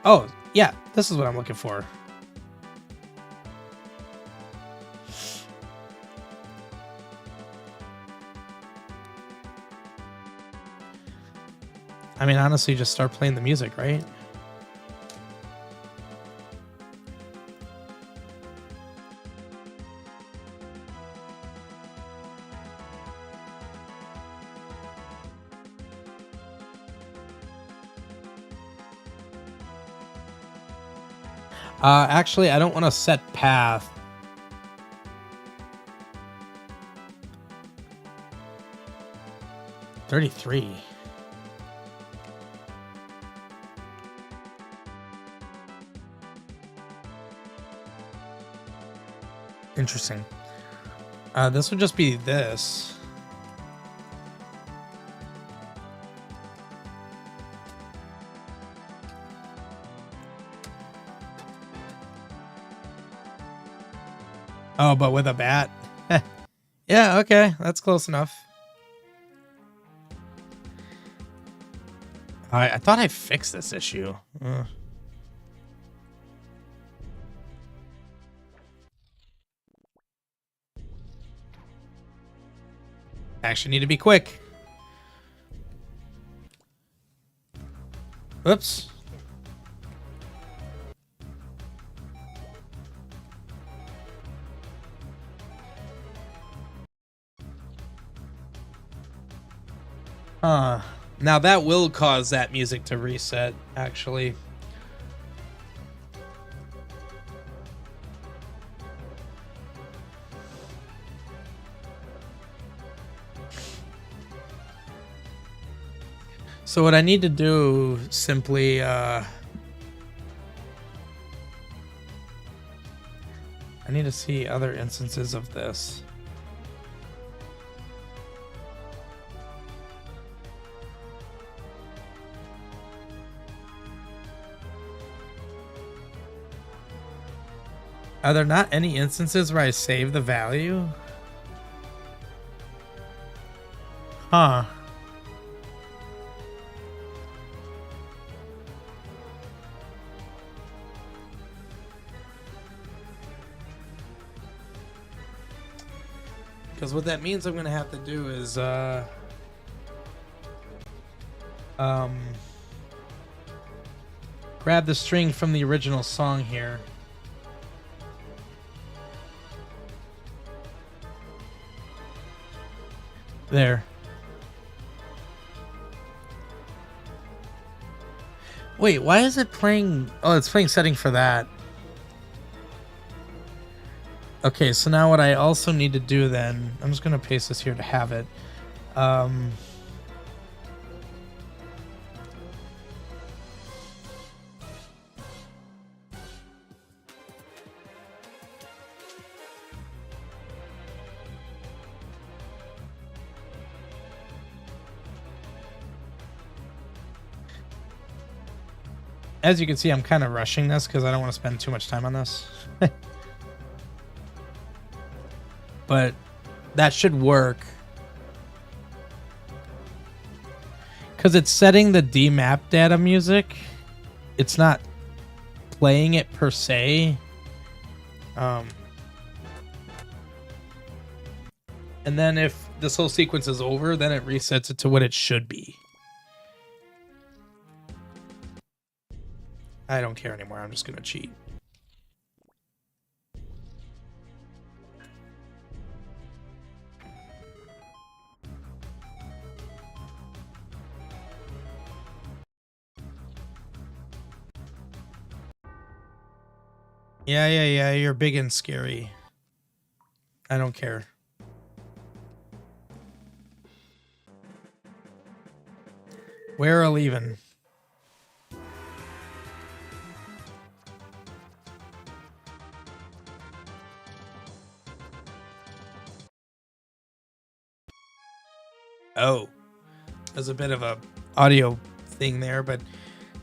Oh, yeah. This is what I'm looking for. I mean, honestly, just start playing the music, right? Actually, I don't want to set path. $33. Interesting. This would just be this. Oh, but with a bat? Yeah, okay. That's close enough. I thought I fixed this issue. Actually need to be quick. Whoops. Now that will cause that music to reset, actually. So what I need to do simply, I need to see other instances of this. Are there not any instances where I save the value? Huh. Because what that means I'm going to have to do is, grab the string from the original song here. There. Wait, why is it playing? Oh, it's playing setting for that. Okay, so now what I also need to do then, I'm just going to paste this here to have it. As you can see, I'm kind of rushing this because I don't want to spend too much time on this. But that should work. Because it's setting the DMAP data music. It's not playing it per se. And then if this whole sequence is over, then it resets it to what it should be. I don't care anymore. I'm just going to cheat. Yeah, you're big and scary. I don't care. Where are leaving? Oh, there's a bit of a audio thing there, but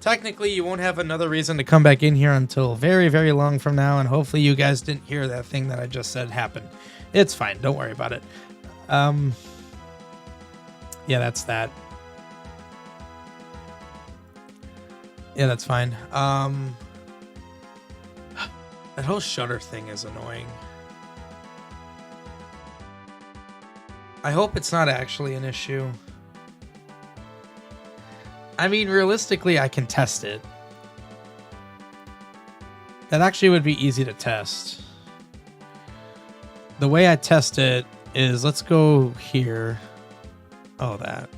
technically you won't have another reason to come back in here until very, very long from now, and hopefully you guys didn't hear that thing that I just said happen. It's fine. Don't worry about it. Yeah, that's that. Yeah, that's fine. That whole shutter thing is annoying. I hope it's not actually an issue. I mean, realistically, I can test it. That actually would be easy to test. The way I test it is, let's go here. Oh, that.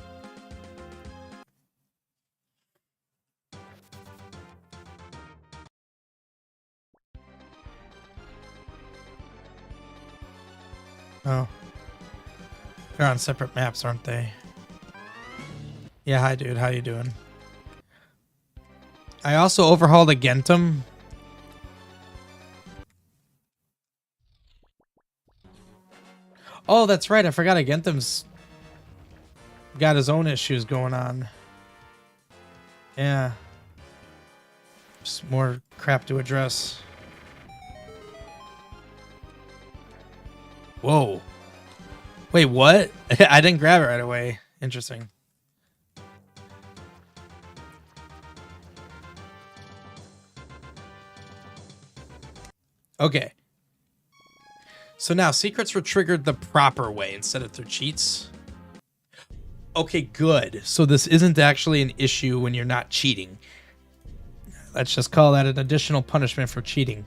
Oh. They're on separate maps, aren't they? Yeah, hi dude, how you doing? I also overhauled a Gentum. Oh, that's right, I forgot a Gentum's got his own issues going on. Yeah. Just more crap to address. Whoa. Wait, what? I didn't grab it right away. Interesting. Okay. So now secrets were triggered the proper way instead of through cheats. Okay, good. So this isn't actually an issue when you're not cheating. Let's just call that an additional punishment for cheating.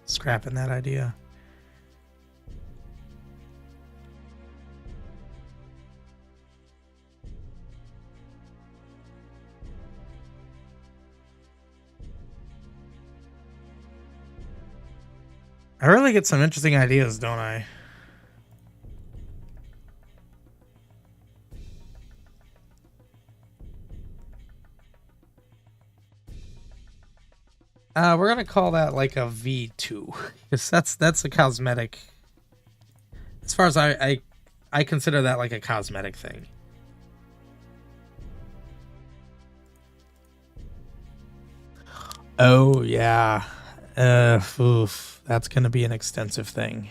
Scrapping that idea. I really get some interesting ideas, don't I? We're gonna call that like a V2, because that's a cosmetic. As far as I consider that like a cosmetic thing. Oh yeah, oof, that's gonna be an extensive thing.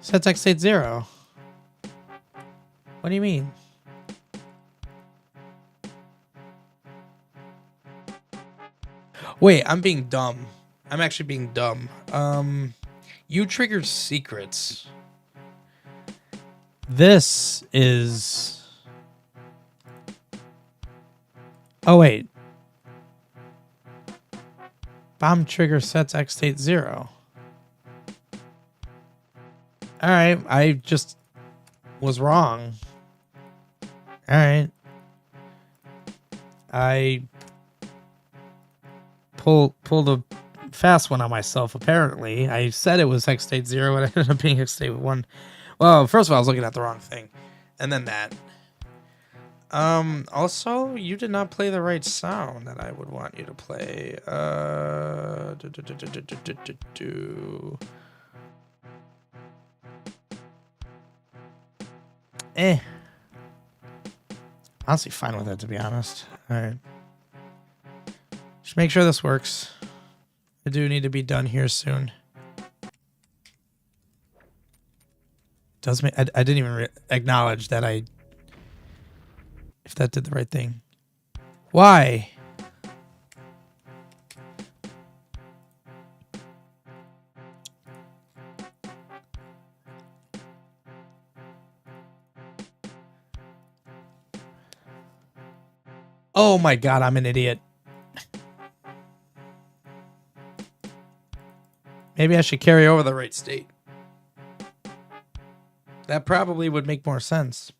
Sets X state 0. What do you mean? Wait, I'm being dumb. I'm actually being dumb. You trigger secrets. This is... Oh, wait. Bomb trigger sets X state 0. Alright, I just was wrong. Alright. I pulled a fast one on myself, apparently. I said it was X state 0, and it ended up being X state 1. Well, first of all, I was looking at the wrong thing. And then that. Also, you did not play the right sound that I would want you to play. Honestly, fine with it, to be honest. Alright. Just make sure this works. I do need to be done here soon. Does me? I didn't even acknowledge that if that did the right thing. Why? Oh my god, I'm an idiot. Maybe I should carry over the right state. That probably would make more sense.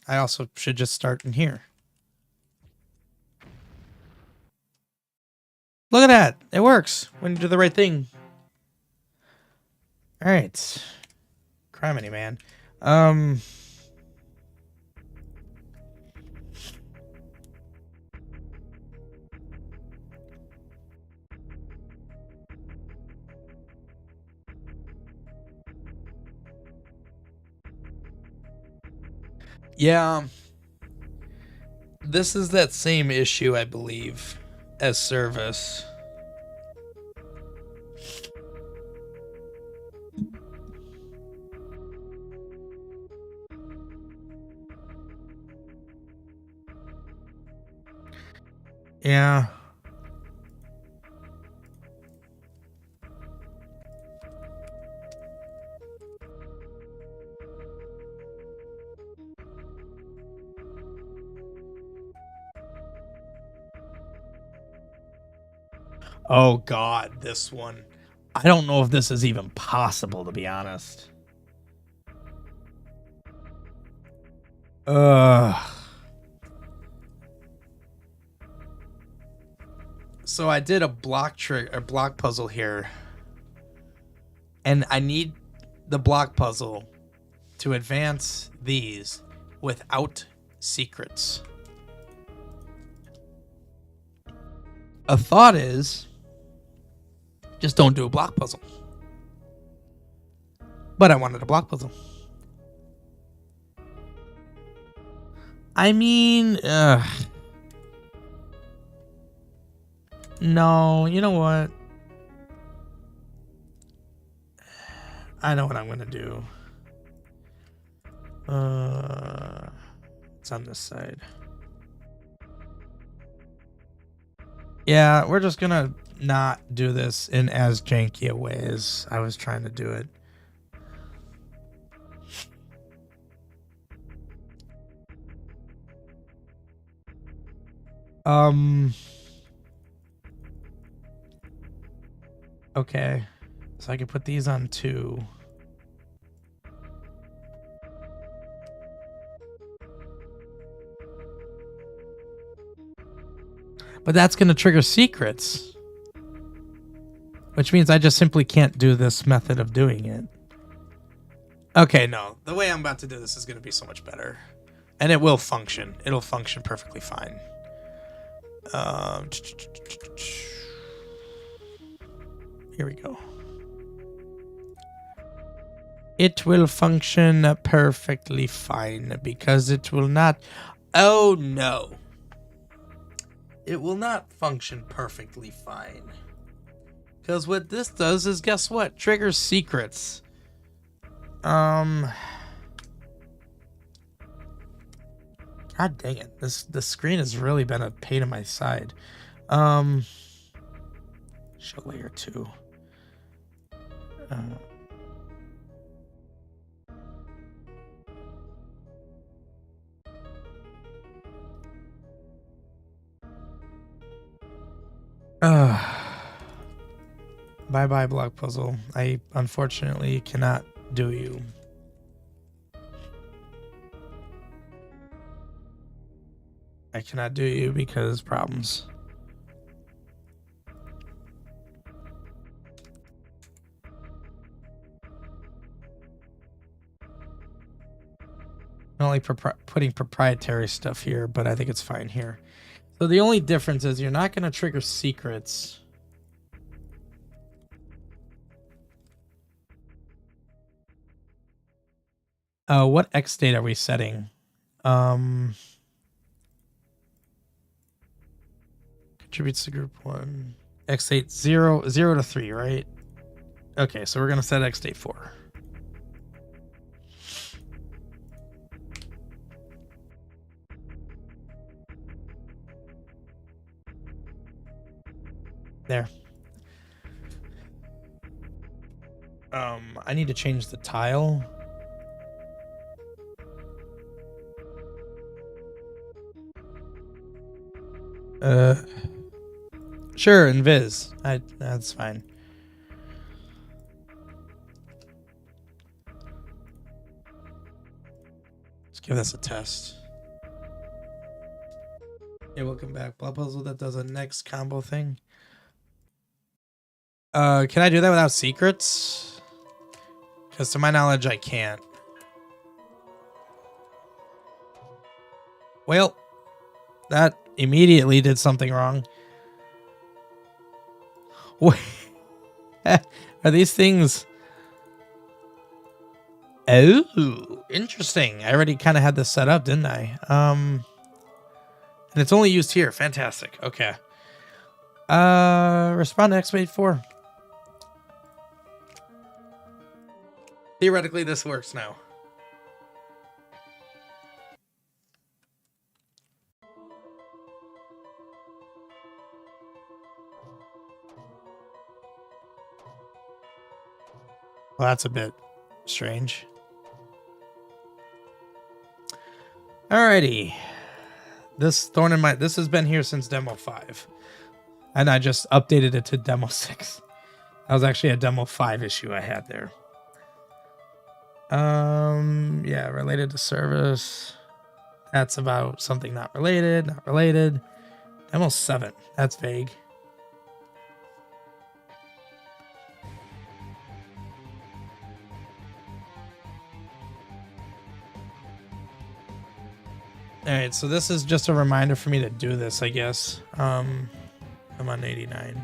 I also should just start in here. Look at that. It works when you do the right thing. All right. Criminy, man. Yeah. This is that same issue, I believe, as Service. Yeah. Oh god, this one. I don't know if this is even possible, to be honest. So I did a block puzzle here. And I need the block puzzle to advance these without secrets. A thought is, just don't do a block puzzle. But I wanted a block puzzle. I mean, no, you know what? I know what I'm going to do. It's on this side. Yeah, we're just going to not do this in as janky a way as I was trying to do it. Okay. So I can put these on 2. But that's going to trigger secrets. Which means I just simply can't do this method of doing it. Okay, no. The way I'm about to do this is going to be so much better. And it will function. It'll function perfectly fine. Here we go. It will function perfectly fine because it will not... Oh, no. It will not function perfectly fine. Because what this does is, guess what? Triggers secrets. God dang it. The screen has really been a pain in my side. Show layer 2. Bye-bye, block puzzle. I unfortunately cannot do you. I cannot do you because problems. I'm only putting proprietary stuff here, but I think it's fine here. So the only difference is you're not going to trigger secrets. What X state are we setting? Contributes to group 1. X state 0 to 3, right? Okay, so we're going to set X state 4. There. I need to change the tile. Sure, invis. That's fine. Let's give this a test. Yeah, welcome back. Blood puzzle that does a next combo thing. Can I do that without secrets? Because to my knowledge, I can't. Well, that immediately did something wrong. Wait, are these things? Oh, interesting. I already kind of had this set up, didn't I? And it's only used here. Fantastic. Okay. Respond to X-Wave 4. Theoretically, this works now. Well, that's a bit strange. Alrighty. This thorn in my... This has been here since Demo 5. And I just updated it to Demo 6. That was actually a Demo 5 issue I had there. Yeah, related to service. That's about something not related, not related. Demo 7. That's vague. Alright, so this is just a reminder for me to do this, I guess. I'm on 89.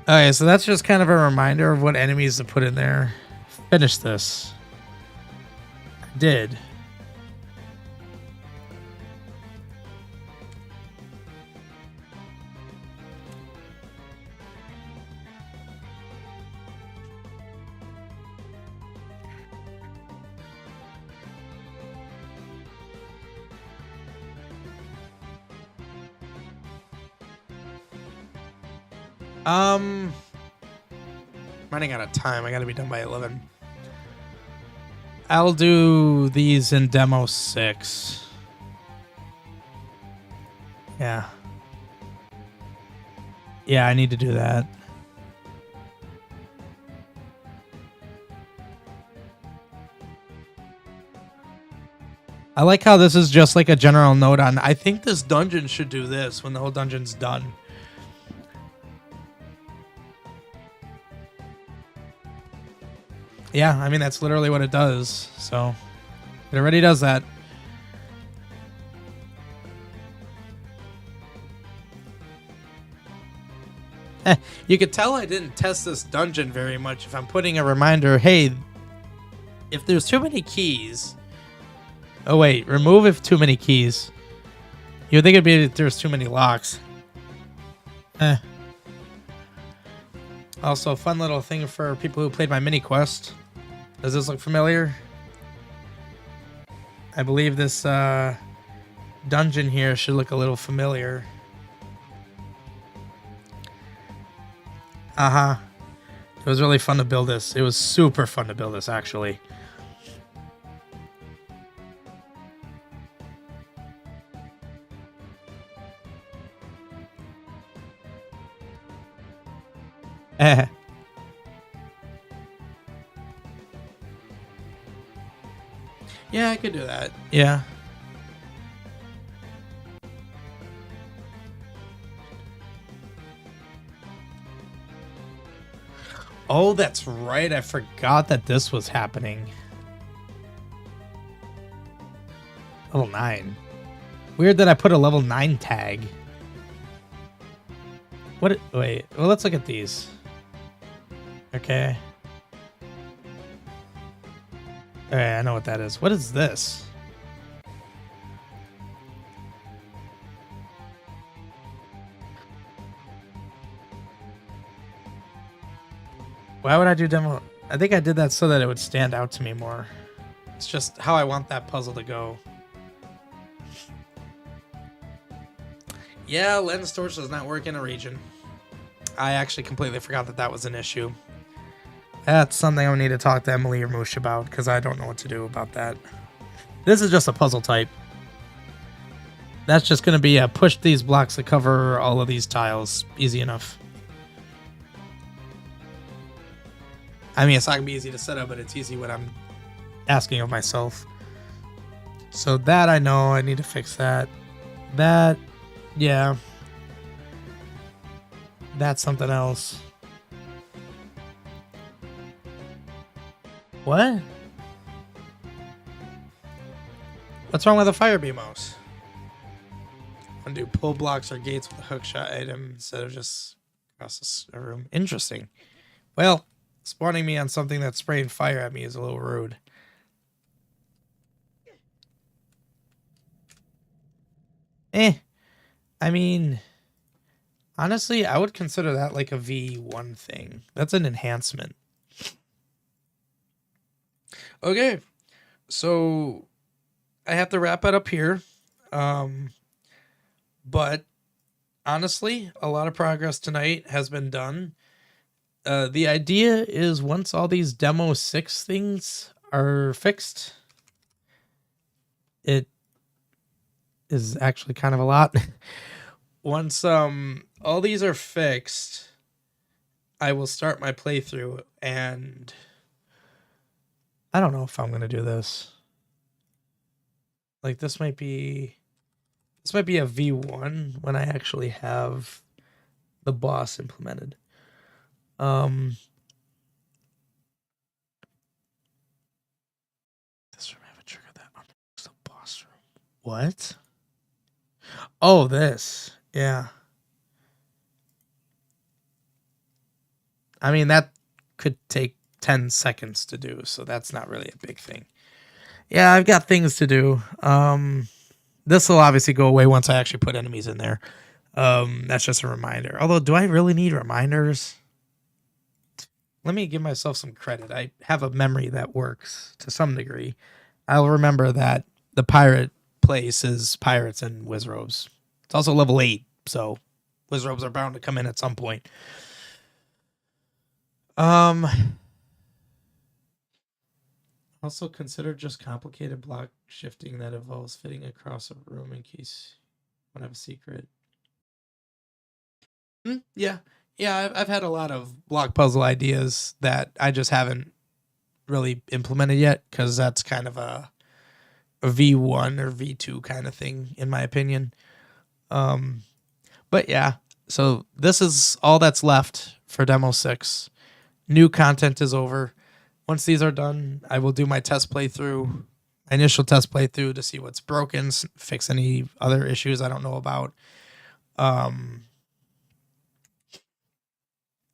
Okay, so that's just kind of a reminder of what enemies to put in there. Finish this. I did. Running out of time. I gotta be done by 11. I'll do these in Demo 6. Yeah. Yeah, I need to do that. I like how this is just like a general note on... I think this dungeon should do this when the whole dungeon's done. Yeah, I mean, that's literally what it does. So, it already does that. You could tell I didn't test this dungeon very much if I'm putting a reminder, hey, If there's too many keys... Oh, wait. Remove if too many keys. You'd think it'd be if there's too many locks. Also, fun little thing for people who played my mini quest. Does this look familiar? I believe this dungeon here should look a little familiar. It was really fun to build this. It was super fun to build this, actually. Yeah, I could do that. Yeah. Oh, that's right. I forgot that this was happening. Level 9. Weird that I put a level 9 tag. What? Wait. Well, let's look at these. Okay. Alright, I know what that is. What is this? Why would I do demo? I think I did that so that it would stand out to me more. It's just how I want that puzzle to go. Yeah, lens torch does not work in a region. I actually completely forgot that that was an issue. That's something I need to talk to Emily or Moosh about, because I don't know what to do about that. This is just a puzzle type. That's just going to be a push these blocks to cover all of these tiles. Easy enough. I mean, it's not going to be easy to set up, but it's easy when I'm asking of myself. So that I know. I need to fix that. That, yeah. That's something else. What? What's wrong with a fire beam mouse? Undo pull blocks or gates with a hookshot item instead of just across a room. Interesting. Well, spawning me on something that's spraying fire at me is a little rude. I mean, honestly, I would consider that like a V1 thing. That's an enhancement. Okay, so I have to wrap it up here. But honestly, a lot of progress tonight has been done. The idea is once all these demo 6 things are fixed, it is actually kind of a lot. Once all these are fixed, I will start my playthrough, and I don't know if I'm going to do this. Like this might be a V1 when I actually have the boss implemented. This room have a trigger that unlocks the boss room. What? Oh, this. Yeah. I mean, that could take 10 seconds to do, so that's not really a big thing. Yeah, I've got things to do. This will obviously go away once I actually put enemies in there. That's just a reminder. Although, do I really need reminders? Let me give myself some credit. I have a memory that works to some degree. I'll remember that the pirate place is pirates and wizrobes. It's also level 8, so wizrobes are bound to come in at some point. Also consider just complicated block shifting that involves fitting across a room in case you want to have a secret. Yeah. Yeah, I've had a lot of block puzzle ideas that I just haven't really implemented yet, because that's kind of a V1 or V2 kind of thing, in my opinion. But yeah, so this is all that's left for Demo 6. New content is over. Once these are done, I will do my test playthrough, my initial test playthrough to see what's broken, fix any other issues I don't know about.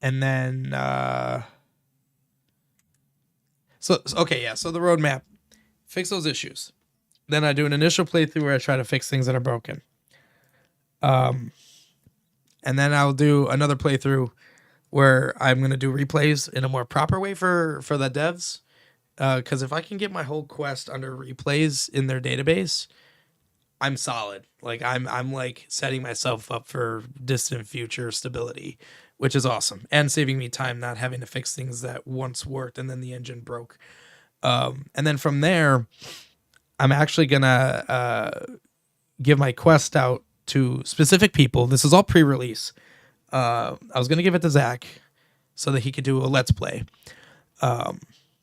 And then, Okay, yeah. So the roadmap, fix those issues. Then I do an initial playthrough where I try to fix things that are broken. And then I'll do another playthrough where I'm going to do replays in a more proper way for the devs. Because if I can get my whole quest under replays in their database, I'm solid. Like I'm like setting myself up for distant future stability, which is awesome, and saving me time not having to fix things that once worked and then the engine broke. And then from there, I'm actually gonna give my quest out to specific people. This is all pre-release. I was gonna give it to Zach so that he could do a let's play.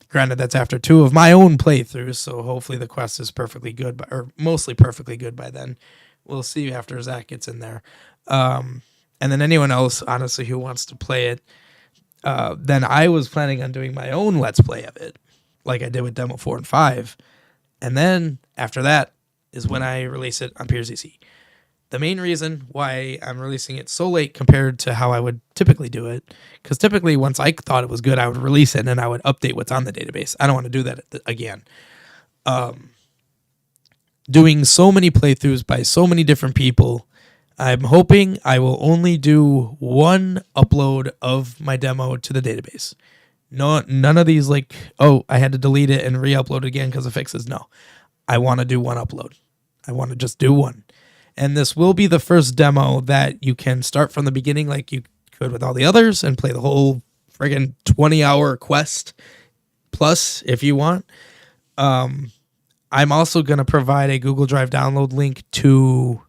Granted, that's after 2 of my own playthroughs, so hopefully the quest is perfectly good, or mostly perfectly good by then. We'll see after Zach gets in there. And then anyone else, honestly, who wants to play it, then I was planning on doing my own let's play of it, like I did with Demo 4 and 5. And then after that is when I release it on purezc. The main reason why I'm releasing it so late compared to how I would typically do it, because typically once I thought it was good, I would release it and I would update what's on the database. I don't want to do that again. Doing so many playthroughs by so many different people, I'm hoping I will only do one upload of my demo to the database. No, none of these like, oh, I had to delete it and re-upload it again because of fixes. No, I want to do one upload. I want to just do one. And this will be the first demo that you can start from the beginning like you could with all the others and play the whole friggin' 20-hour quest plus if you want. I'm also going to provide a Google Drive download link to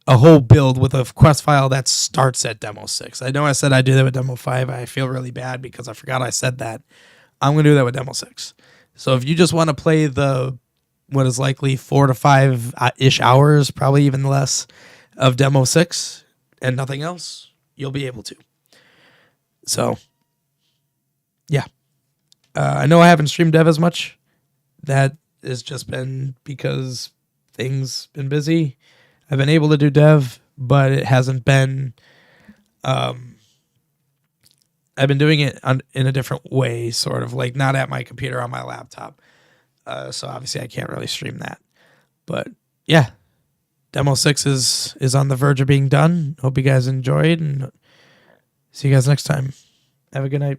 a whole build with a quest file that starts at Demo 6. I know I said I'd do that with Demo 5. I feel really bad because I forgot I said that. I'm going to do that with Demo 6. So if you just want to play the what is likely 4 to 5-ish hours, probably even less, of Demo 6 and nothing else, you'll be able to. So, yeah. I know I haven't streamed dev as much. That has just been because things been busy. I've been able to do dev, but it hasn't been... I've been doing it in a different way, sort of, like not at my computer, on my laptop. So obviously I can't really stream that. But yeah, Demo 6 is on the verge of being done. Hope you guys enjoyed, and see you guys next time. Have a good night.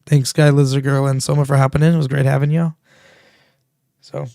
Thanks, Sky, Lizard Girl, and Soma for hopping in. It was great having y'all. So